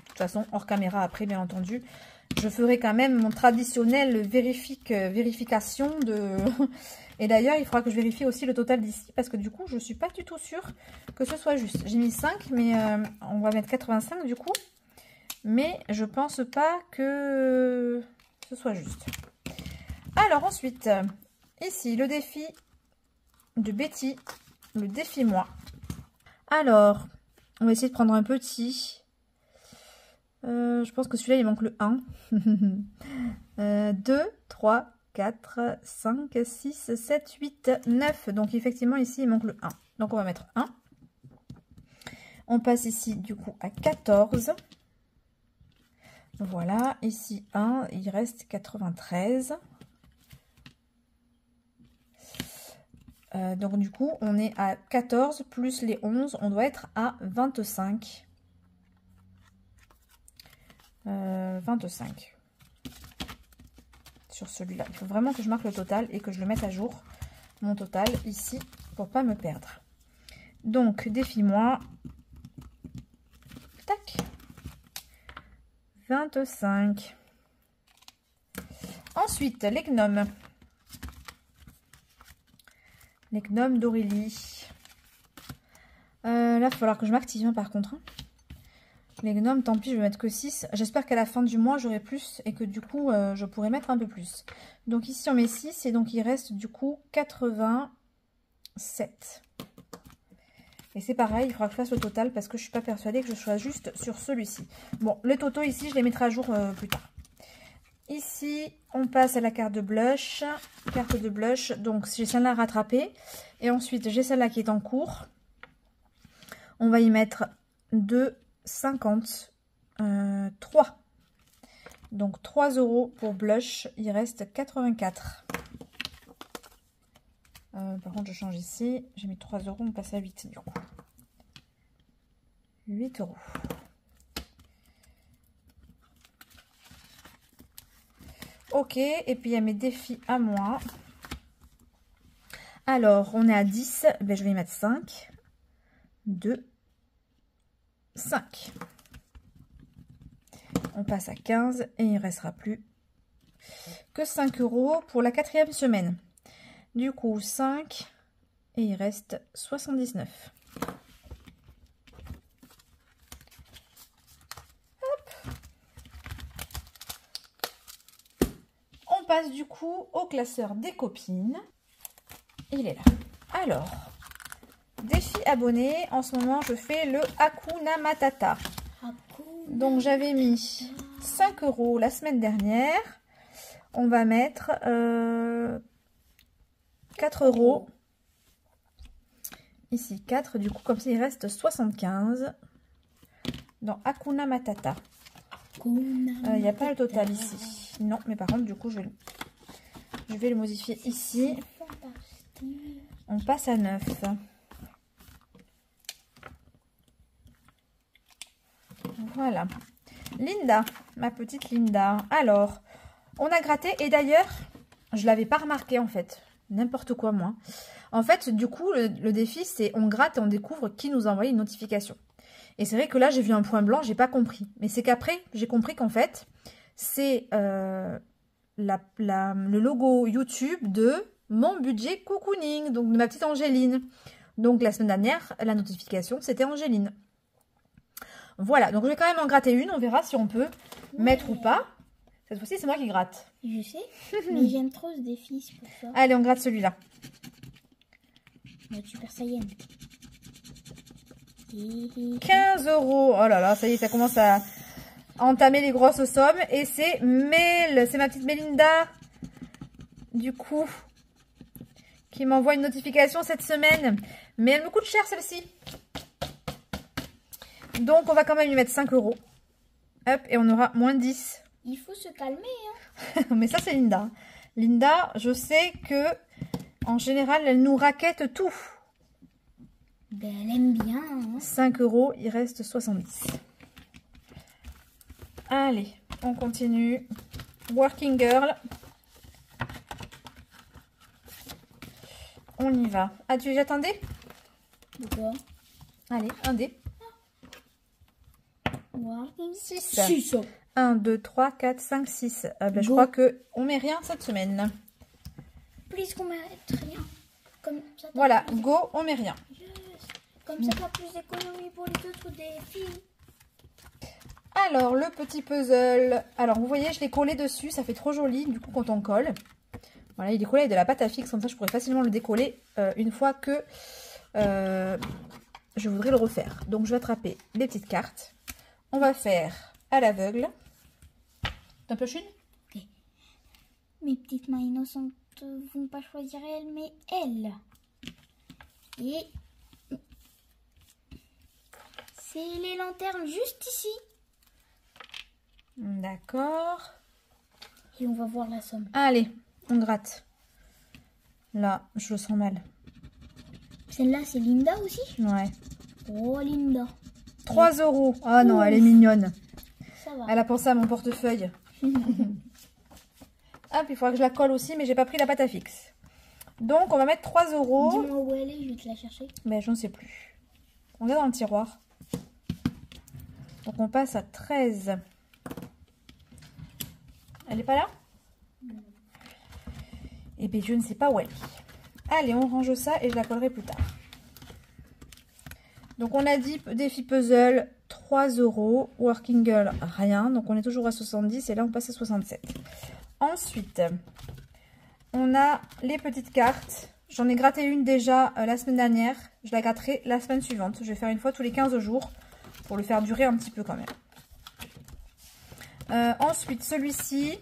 toute façon, hors caméra, après, bien entendu, je ferai quand même mon traditionnel vérification de... Et d'ailleurs, il faudra que je vérifie aussi le total d'ici, parce que du coup, je ne suis pas du tout sûre que ce soit juste. J'ai mis 5, mais on va mettre 85 du coup. Mais je pense pas que ce soit juste. Alors ensuite, ici, le défi de Betty, le défi moi. Alors, on va essayer de prendre un petit. Je pense que celui-là, il manque le 1. 2, 3, 4, 5, 6, 7, 8, 9. Donc effectivement, ici, il manque le 1. Donc on va mettre 1. On passe ici, du coup, à 14. Voilà, ici 1, il reste 93. Donc du coup, on est à 14 plus les 11, on doit être à 25. 25. Sur celui-là. Il faut vraiment que je marque le total et que je le mette à jour, mon total, ici, pour pas me perdre. Donc, défi-moi. Tac. 25. Ensuite, les gnomes. Les gnomes d'Aurélie. Là, il va falloir que je m'active par contre. Les gnomes, tant pis, je vais mettre que 6. J'espère qu'à la fin du mois, j'aurai plus et que du coup, je pourrai mettre un peu plus. Donc ici, on met 6 et donc il reste du coup 87. Et c'est pareil, il faudra que je fasse le total parce que je ne suis pas persuadée que je sois juste sur celui-ci. Bon, les totaux ici, je les mettrai à jour plus tard. Ici, on passe à la carte de blush. Carte de blush, donc j'ai celle-là à rattraper. Et ensuite, j'ai celle-là qui est en cours. On va y mettre 2,50. 3. Donc 3 € pour blush. Il reste 84. Par contre, je change ici. J'ai mis 3 €, on passe à 8 du coup. 8 €. Ok, et puis il y a mes défis à moi. Alors, on est à 10. Ben, je vais y mettre 5. 2, 5. On passe à 15 et il ne restera plus que 5 € pour la 4e semaine. Du coup, 5 et il reste 79. Hop. On passe du coup au classeur des copines. Il est là. Alors, défi abonné. En ce moment, je fais le Hakuna Matata. Donc, j'avais mis 5 € la semaine dernière. On va mettre 4 € ici, 4, du coup, comme ça, il reste 75 dans Hakuna Matata. Il n'y a pas le total ici. Non, mais par contre, du coup, je vais le modifier ici. On passe à 9. Voilà. Linda, ma petite Linda. Alors, on a gratté et d'ailleurs, je l'avais pas remarqué en fait. N'importe quoi moi. En fait, du coup, le défi, c'est on gratte et on découvre qui nous a envoyé une notification. Et c'est vrai que là, j'ai vu un point blanc, j'ai pas compris. Mais c'est qu'après, j'ai compris qu'en fait, c'est le logo YouTube de mon budget cocooning, donc de ma petite Angéline. Donc la semaine dernière, la notification, c'était Angéline. Voilà, donc je vais quand même en gratter une, on verra si on peut mettre ou pas. Cette fois-ci, c'est moi qui gratte. Je sais, mais j'aime trop ce défi, c'est pour ça. Allez, on gratte celui-là. Super Saiyan. 15 €. Oh là là, ça y est, ça commence à entamer les grosses sommes. Et c'est Mel, c'est ma petite Mélinda, du coup, qui m'envoie une notification cette semaine. Mais elle me coûte cher, celle-ci. Donc, on va quand même lui mettre 5 €. Hop, et on aura moins 10. Il faut se calmer, hein. Mais ça, c'est Linda. Linda, je sais que en général, elle nous raquette tout. Ben, elle aime bien. Hein. 5 €, il reste 70. Allez, on continue. Working Girl. On y va. Ah, tu déjà attendé? De quoi? Allez, un dé. Working 6. 6. 1, 2, 3, 4, 5, 6. Je crois qu'on met rien cette semaine. Plus qu'on mérite rien. Comme ça, voilà, go, on met rien. Yes. Comme ça, tu as plus d'économie pour les autres défis. Alors, le petit puzzle. Alors, vous voyez, je l'ai collé dessus. Ça fait trop joli, du coup, quand on colle. Voilà, il est collé avec de la pâte à fixe. Comme ça, je pourrais facilement le décoller une fois que je voudrais le refaire. Donc, je vais attraper les petites cartes. On va faire à l'aveugle. T'en pioches une? Okay. Mes petites mains innocentes vont pas choisir elle, mais elle. Et c'est les lanternes juste ici. D'accord. Et on va voir la somme. Allez, on gratte. Là, je le sens mal. Celle-là, c'est Linda aussi? Ouais. Oh, Linda. 3 €. Ah non, elle est mignonne. Ça va. Elle a pensé à mon portefeuille. Ah, puis il faudra que je la colle aussi, mais j'ai pas pris la pâte à fixe. Donc, on va mettre 3 €. Dis-moi où elle est, je vais te la chercher. Mais je ne sais plus. On est dans le tiroir. Donc, on passe à 13. Elle n'est pas là? Eh bien, je ne sais pas où elle est. Allez, on range ça et je la collerai plus tard. Donc, on a dit défi puzzle, 3 €. Working Girl, rien. Donc, on est toujours à 70 et là, on passe à 67. Ensuite, on a les petites cartes. J'en ai gratté une déjà la semaine dernière. Je la gratterai la semaine suivante. Je vais faire une fois tous les 15 jours pour le faire durer un petit peu quand même. Ensuite, celui-ci.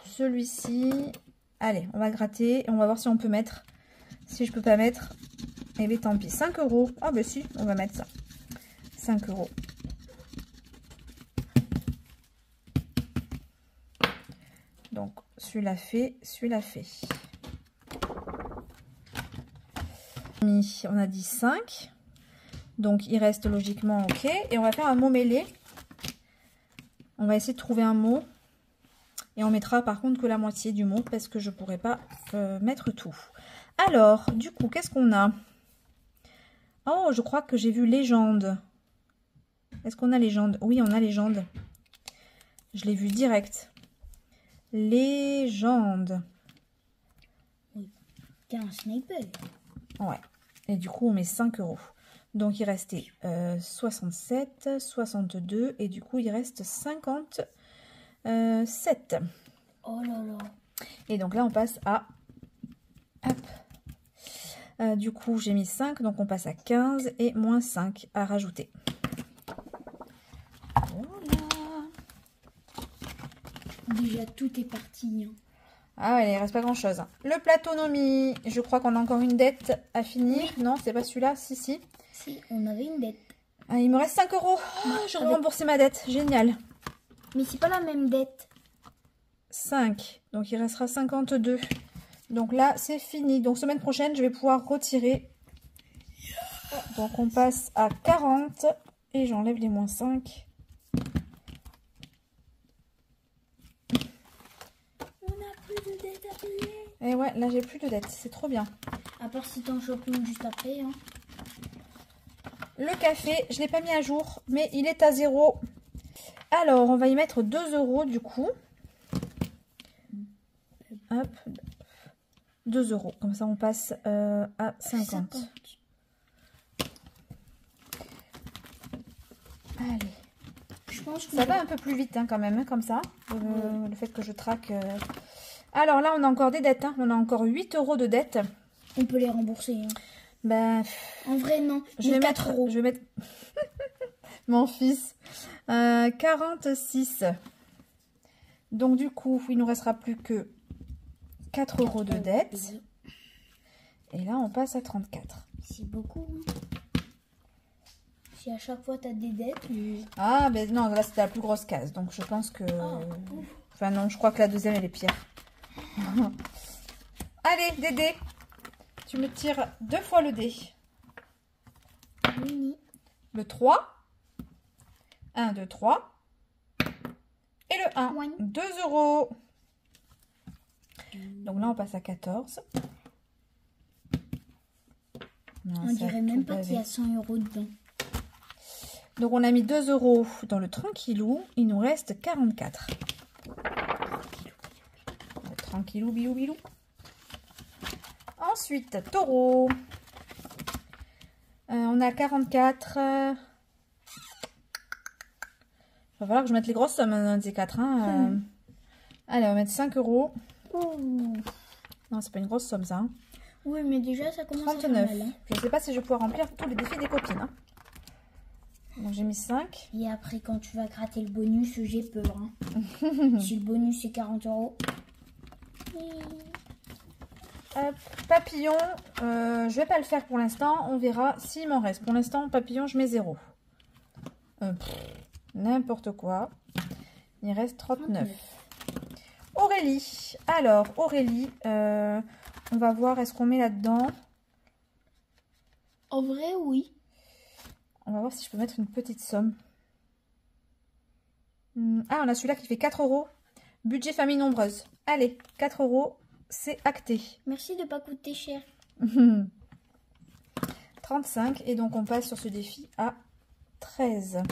Celui-ci. Allez, on va gratter et on va voir si on peut mettre. Si je peux pas mettre, eh bien tant pis. 5 €. Ah ben si, on va mettre ça. 5 €. Donc, celui-là fait, celui-là fait. On a dit 5. Donc, il reste logiquement OK. Et on va faire un mot mêlé. On va essayer de trouver un mot. Et on mettra par contre que la moitié du mot parce que je ne pourrai pas mettre tout. Alors, du coup, qu'est-ce qu'on a? Oh, je crois que j'ai vu légende. Est-ce qu'on a légende? Oui, on a légende. Je l'ai vu direct. Légende. Oui. T'es un sniper. Ouais. Et du coup, on met 5 €. Donc, il restait 67, 62. Et du coup, il reste 57. Oh là là. Et donc là, on passe à... Hop. Du coup, j'ai mis 5. Donc, on passe à 15 et moins 5 à rajouter. Voilà. Déjà, tout est parti. Hein. Ah ouais, il reste pas grand chose. Le plateau Nomi, je crois qu'on a encore une dette à finir. Oui. Non, c'est pas celui-là. Si, si. Si, on avait une dette. Ah, il me reste 5 €. Oh, j'aurais remboursé ma dette. Génial. Mais c'est pas la même dette. 5. Donc, il restera 52. Donc là, c'est fini. Donc, semaine prochaine, je vais pouvoir retirer. Donc, on passe à 40. Et j'enlève les moins 5. Et ouais, là j'ai plus de dettes, c'est trop bien. À part si t'en chopes une juste après. Hein. Le café, je l'ai pas mis à jour, mais il est à 0. Alors, on va y mettre 2 € du coup. Hop. 2 €. Comme ça, on passe à 50. Allez. Je pense que ça va un peu plus vite hein, quand même, hein, comme ça. Le fait que je traque... Alors là, on a encore des dettes. Hein. On a encore 8 € de dettes. On peut les rembourser. Hein. Ben, en vrai, non. Je vais mettre 4 €. Je vais mettre... Mon fils. 46. Donc du coup, il ne nous restera plus que 4 € de dettes. Et là, on passe à 34. C'est beaucoup. Hein. Si à chaque fois, tu as des dettes... Ah, ben non, là, c'était la plus grosse case. Donc je pense que... Enfin non, je crois que la deuxième, elle est pire. Allez, Dédé, tu me tires 2 fois le dé. Oui. Le 3. 1, 2, 3. Et le 1. Oui. 2 €. Donc là, on passe à 14. Non, on dirait même pas qu'il y a 100 € dedans. Donc on a mis 2 € dans le tranquillou. Il nous reste 44. Tranquillou, bilou, bilou. Ensuite, taureau. On a 44. Il va falloir que je mette les grosses sommes dans ces 4. Hein. Allez, on va mettre 5 €. Non, c'est pas une grosse somme ça. Hein. Oui, mais déjà, ça commence 39. À faire mal, hein. Je ne sais pas si je vais pouvoir remplir tous les défis des copines. Hein. Donc j'ai mis 5. Et après, quand tu vas gratter le bonus, j'ai peur. Hein. Si le bonus c'est 40 €. Hop, papillon, je vais pas le faire pour l'instant. On verra s'il m'en reste. Pour l'instant, papillon, je mets 0. N'importe quoi. Il reste 39. Aurélie. Alors, Aurélie, on va voir, est-ce qu'on met là-dedans? En vrai, oui. On va voir si je peux mettre une petite somme. Ah, on a celui-là qui fait 4 €. Budget famille nombreuse. Allez, 4 €, c'est acté. Merci de ne pas coûter cher. 35, et donc on passe sur ce défi à 13.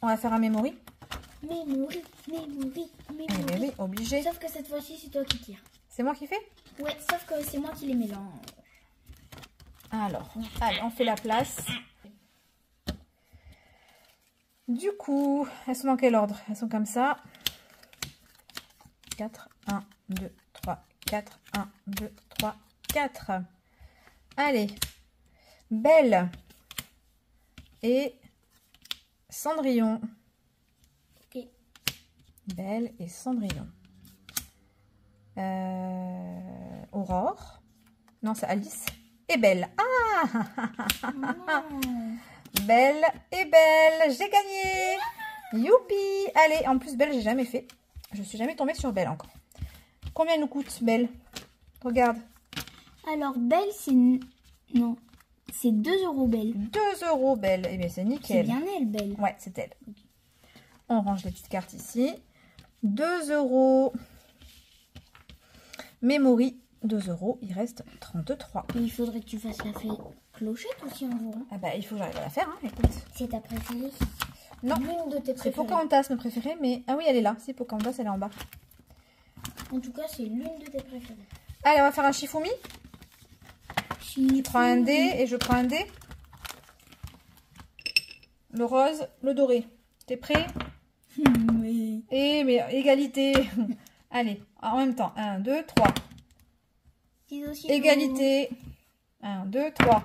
On va faire un memory. Memory. Eh bien oui, obligé. Sauf que cette fois-ci, c'est toi qui tires. C'est moi qui fais? Ouais, sauf que c'est moi qui les mélange. Alors, allez, on fait la place. Du coup, elles sont dans quel ordre? Elles sont comme ça. 4, 1, 2, 3, 4, 1, 2, 3, 4. Allez, Belle et Cendrillon. Ok. Belle et Cendrillon. Aurore. Non, c'est Alice. Et Belle. Ah Belle et Belle. J'ai gagné. Youpi. Allez, en plus, Belle, j'ai jamais fait. Je suis jamais tombée sur Belle encore. Combien elle nous coûte, Belle? Regarde. Alors, Belle, c'est... Non. C'est 2 € Belle. 2 € Belle. Eh bien, c'est nickel. C'est bien elle, Belle. Ouais, c'est elle. Okay. On range les petites cartes ici. 2 €. Memory, 2 €. Il reste 33. Mais il faudrait que tu fasses la clochette aussi un jour. Hein. Ah bah, il faut que j'arrive à la faire, hein, écoute. C'est ta préférée? Non, l'une de tes c'est préférées. Pocahontas, ma préférée, mais... Ah oui, elle est là. C'est Pocahontas, elle est en bas. En tout cas, c'est l'une de tes préférées. Allez, on va faire un Shifumi. Tu prends un dé et je prends un dé. Le rose, le doré. T'es prêt? Oui. Eh, mais égalité. Allez, en même temps. 1, 2, 3. Égalité. 1, 2, 3.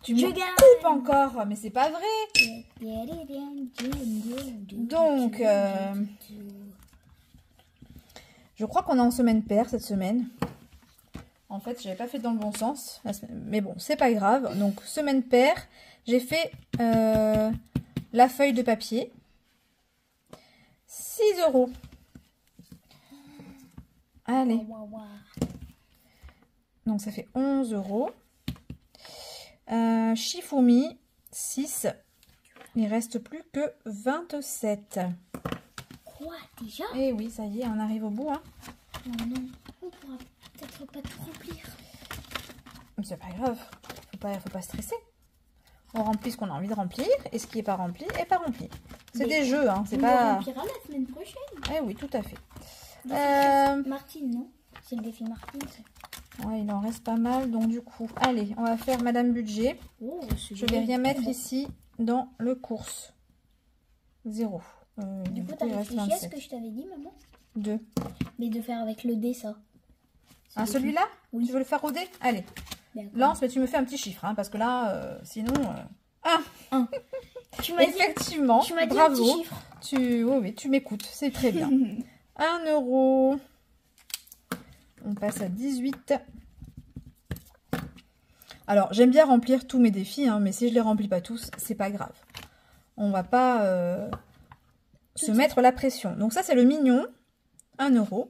Tu me coupes encore, mais c'est pas vrai. Donc, je crois qu'on est en semaine paire cette semaine. En fait, j'avais pas fait dans le bon sens. Mais bon, c'est pas grave. Donc, semaine paire, j'ai fait la feuille de papier. 6 €. Allez. Donc, ça fait 11 €. Shifumi, 6. Il reste plus que 27. Quoi, déjà? Eh oui, ça y est, on arrive au bout. Hein. Oh non, on pourra peut-être pas tout remplir. C'est pas grave, faut pas stresser. On remplit ce qu'on a envie de remplir et ce qui n'est pas rempli est pas rempli. C'est des jeux, hein, c'est pas... On remplira la semaine prochaine. Eh oui, tout à fait. Martine, non? C'est le défi Martine, ça. Ouais, il en reste pas mal, donc du coup, allez, on va faire Madame Budget. Oh, je vais rien mettre ici dans le course. 0. Du coup, t'as réfléchi à ce que je t'avais dit, maman? 2. Mais de faire avec le dé, ça. Ah, celui-là? Oui. Tu veux le faire au dé? Allez. Lance, mais tu me fais un petit chiffre, hein, parce que là, sinon... 1. Effectivement, tu m'as dit bravo. un petit chiffre. Oui, tu m'écoutes, c'est très bien. 1 €. On passe à 18. Alors, j'aime bien remplir tous mes défis, hein, mais si je les remplis pas tous, c'est pas grave. On va pas se mettre la pression. Donc ça, c'est le mignon. 1 €.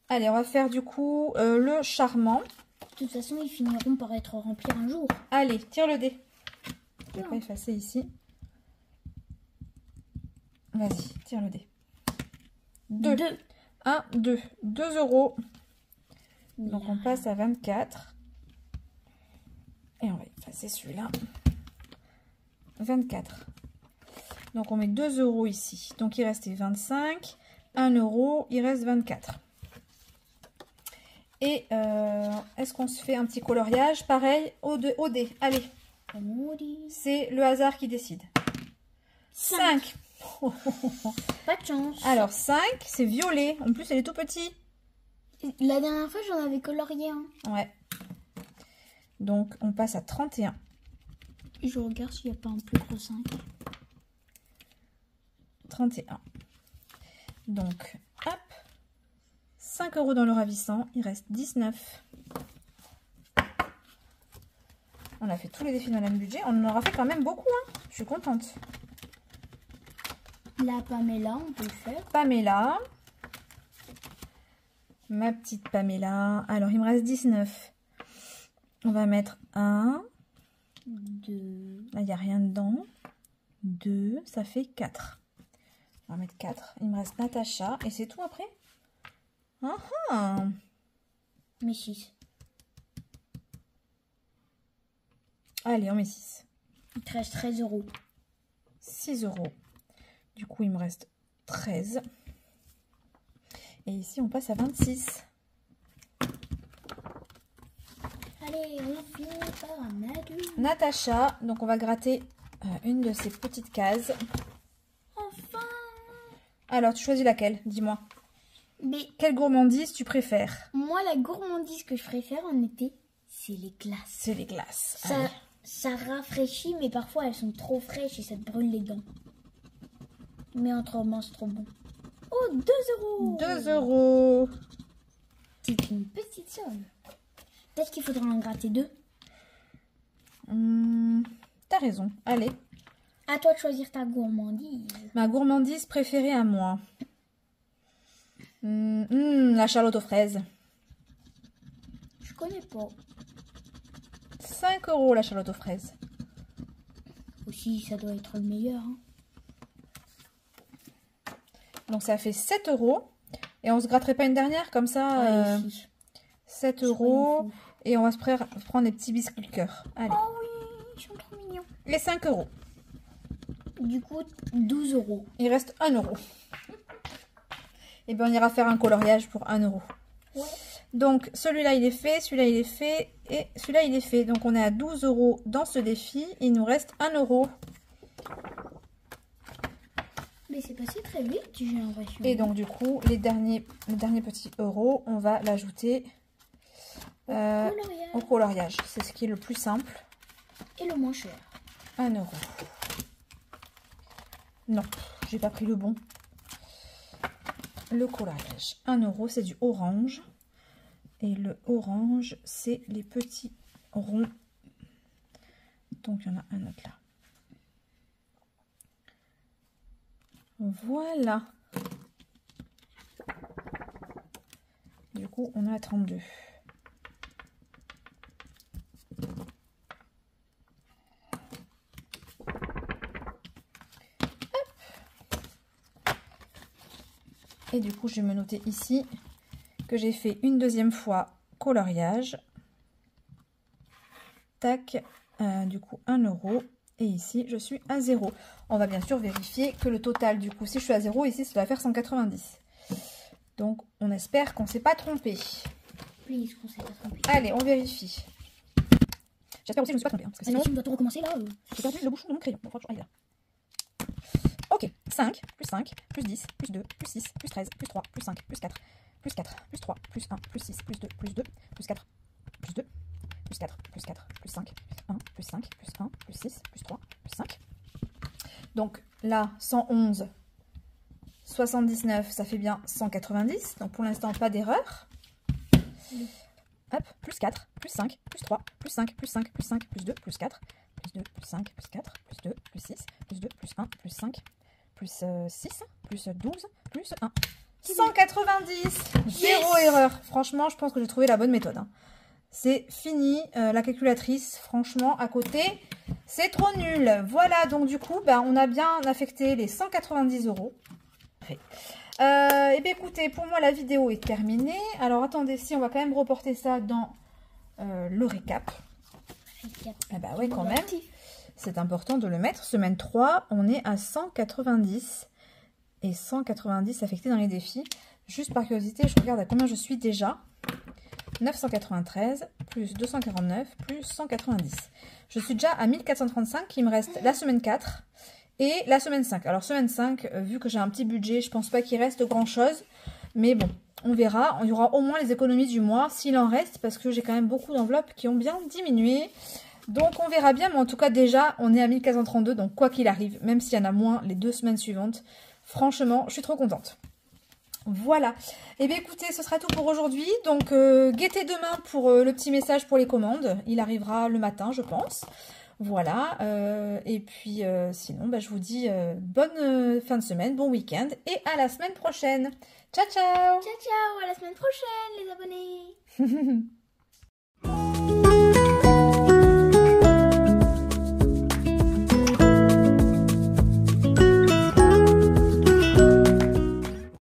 Allez, on va faire du coup le charmant. De toute façon, ils finiront par être remplis un jour. Allez, tire le dé. Je vais pas effacer ici. Vas-y, tire le dé. 2. 1, 2. 2 €. Donc on passe à 24. Et on va effacer celui-là. 24. Donc on met 2 € ici. Donc il restait 25. 1 €, il reste 24. Et est-ce qu'on se fait un petit coloriage? Pareil, au dé. Allez. C'est le hasard qui décide. 5. Pas de chance. Alors 5, c'est violet. En plus, elle est tout petit. La dernière fois, j'en avais colorié un. Ouais. Donc, on passe à 31. Je regarde s'il n'y a pas un plus gros 5. 31. Donc, hop. 5 € dans le ravissant. Il reste 19. On a fait tous les défis dans le même budget. On en aura fait quand même beaucoup. Hein. Je suis contente. La Pamela, on peut le faire. Pamela. Ma petite Pamela. Alors, il me reste 19. On va mettre 1. 2. Là, il n'y a rien dedans. 2. Ça fait 4. On va mettre 4. Il me reste Natacha. Et c'est tout après? Mais 6. Allez, on met 6. Il te reste 13 €. 6 €. Du coup, il me reste 13. Et ici, on passe à 26. Allez, on finit par un adulte. Natacha. Donc, on va gratter une de ces petites cases. Enfin. Alors, tu choisis laquelle? Dis-moi. Mais quelle gourmandise tu préfères? Moi, la gourmandise que je préfère en été, c'est les glaces. C'est les glaces. Ça rafraîchit, mais parfois elles sont trop fraîches et ça te brûle les dents. Mais autrement, c'est trop bon. Oh, 2 €. 2 €. C'est une petite somme. Peut-être qu'il faudra en gratter 2. T'as raison. Allez. À toi de choisir ta gourmandise. Ma gourmandise préférée à moi. La charlotte aux fraises. Je connais pas. 5 € la charlotte aux fraises. Aussi, ça doit être le meilleur. Hein. Donc ça fait 7 €. Et on se gratterait pas une dernière comme ça 7 €. Et on va se prendre les petits biscuits de cœur. Allez. Oh oui, ils sont trop mignons. Les 5 €. Du coup, 12 €. Il reste 1 €. Et bien on ira faire un coloriage pour 1 €. Ouais. Donc celui-là il est fait, celui-là il est fait et celui-là il est fait. Donc on est à 12 € dans ce défi. Il nous reste 1 €. Mais c'est passé très vite, j'ai l'impression. Et donc du coup le dernier petit euro, on va l'ajouter au coloriage. C'est ce qui est le plus simple. Et le moins cher. 1 €. Non, j'ai pas pris le bon. Le coloriage. 1 €, c'est du orange. Et le orange, c'est les petits ronds. Donc, il y en a un autre là. Voilà. Du coup, on est à 32. Et du coup, je vais me noter ici que j'ai fait une deuxième fois coloriage. Tac, du coup 1 €. Et ici, je suis à 0. On va bien sûr vérifier que le total, du coup, si je suis à 0, ici, ça va faire 190. Donc, on espère qu'on ne s'est pas trompé. Please, qu'on s'est pas trompé. Allez, on vérifie. J'espère aussi que je ne me suis pas trompée. Hein, parce que sinon, tu dois tout recommencer là. j'ai perdu le bouchon de mon crayon. Bon, franchement, allez là. Ok, 5, plus 5, plus 10, plus 2, plus 6, plus 13, plus 3, plus 5, plus 4, plus 4, plus 3, plus 1, plus 6, plus 2, plus 2, plus 4, plus 2, plus 4, plus 4, plus 5, plus 1, plus 5, plus 1, plus 6, plus 3, plus 5. Donc là, 111, 79, ça fait bien 190. Donc pour l'instant, pas d'erreur. Hop, plus 4, plus 5, plus 3, plus 5, plus 5, plus 5, plus 2, plus 4, plus 2, plus 5, plus 4, plus 2, plus 6, plus 2, plus 1, plus 5, plus 6, plus 12, plus 1. 190. Zéro erreur. Franchement, je pense que j'ai trouvé la bonne méthode. Hein. C'est fini. La calculatrice, franchement, à côté, c'est trop nul. Voilà, donc du coup, ben, on a bien affecté les 190 €. Et bien écoutez, pour moi, la vidéo est terminée. Alors, attendez, si on va quand même reporter ça dans le récap. Ah bah ouais, quand même. C'est important de le mettre. Semaine 3, on est à 190. Et 190 affectés dans les défis. Juste par curiosité, je regarde à combien je suis déjà. 993 plus 249 plus 190. Je suis déjà à 1435. Il me reste la semaine 4 et la semaine 5. Alors semaine 5, vu que j'ai un petit budget, je pense pas qu'il reste grand chose. Mais bon, on verra. Il y aura au moins les économies du mois s'il en reste. Parce que j'ai quand même beaucoup d'enveloppes qui ont bien diminué. Donc on verra bien. Mais en tout cas déjà, on est à 1432. Donc quoi qu'il arrive, même s'il y en a moins les 2 semaines suivantes. Franchement, je suis trop contente. Voilà. Et bien écoutez, ce sera tout pour aujourd'hui. Donc guettez demain pour le petit message pour les commandes. Il arrivera le matin, je pense. Voilà. Et puis sinon, bah, je vous dis bonne fin de semaine, bon week-end et à la semaine prochaine. Ciao, ciao. Ciao, ciao. À la semaine prochaine, les abonnés.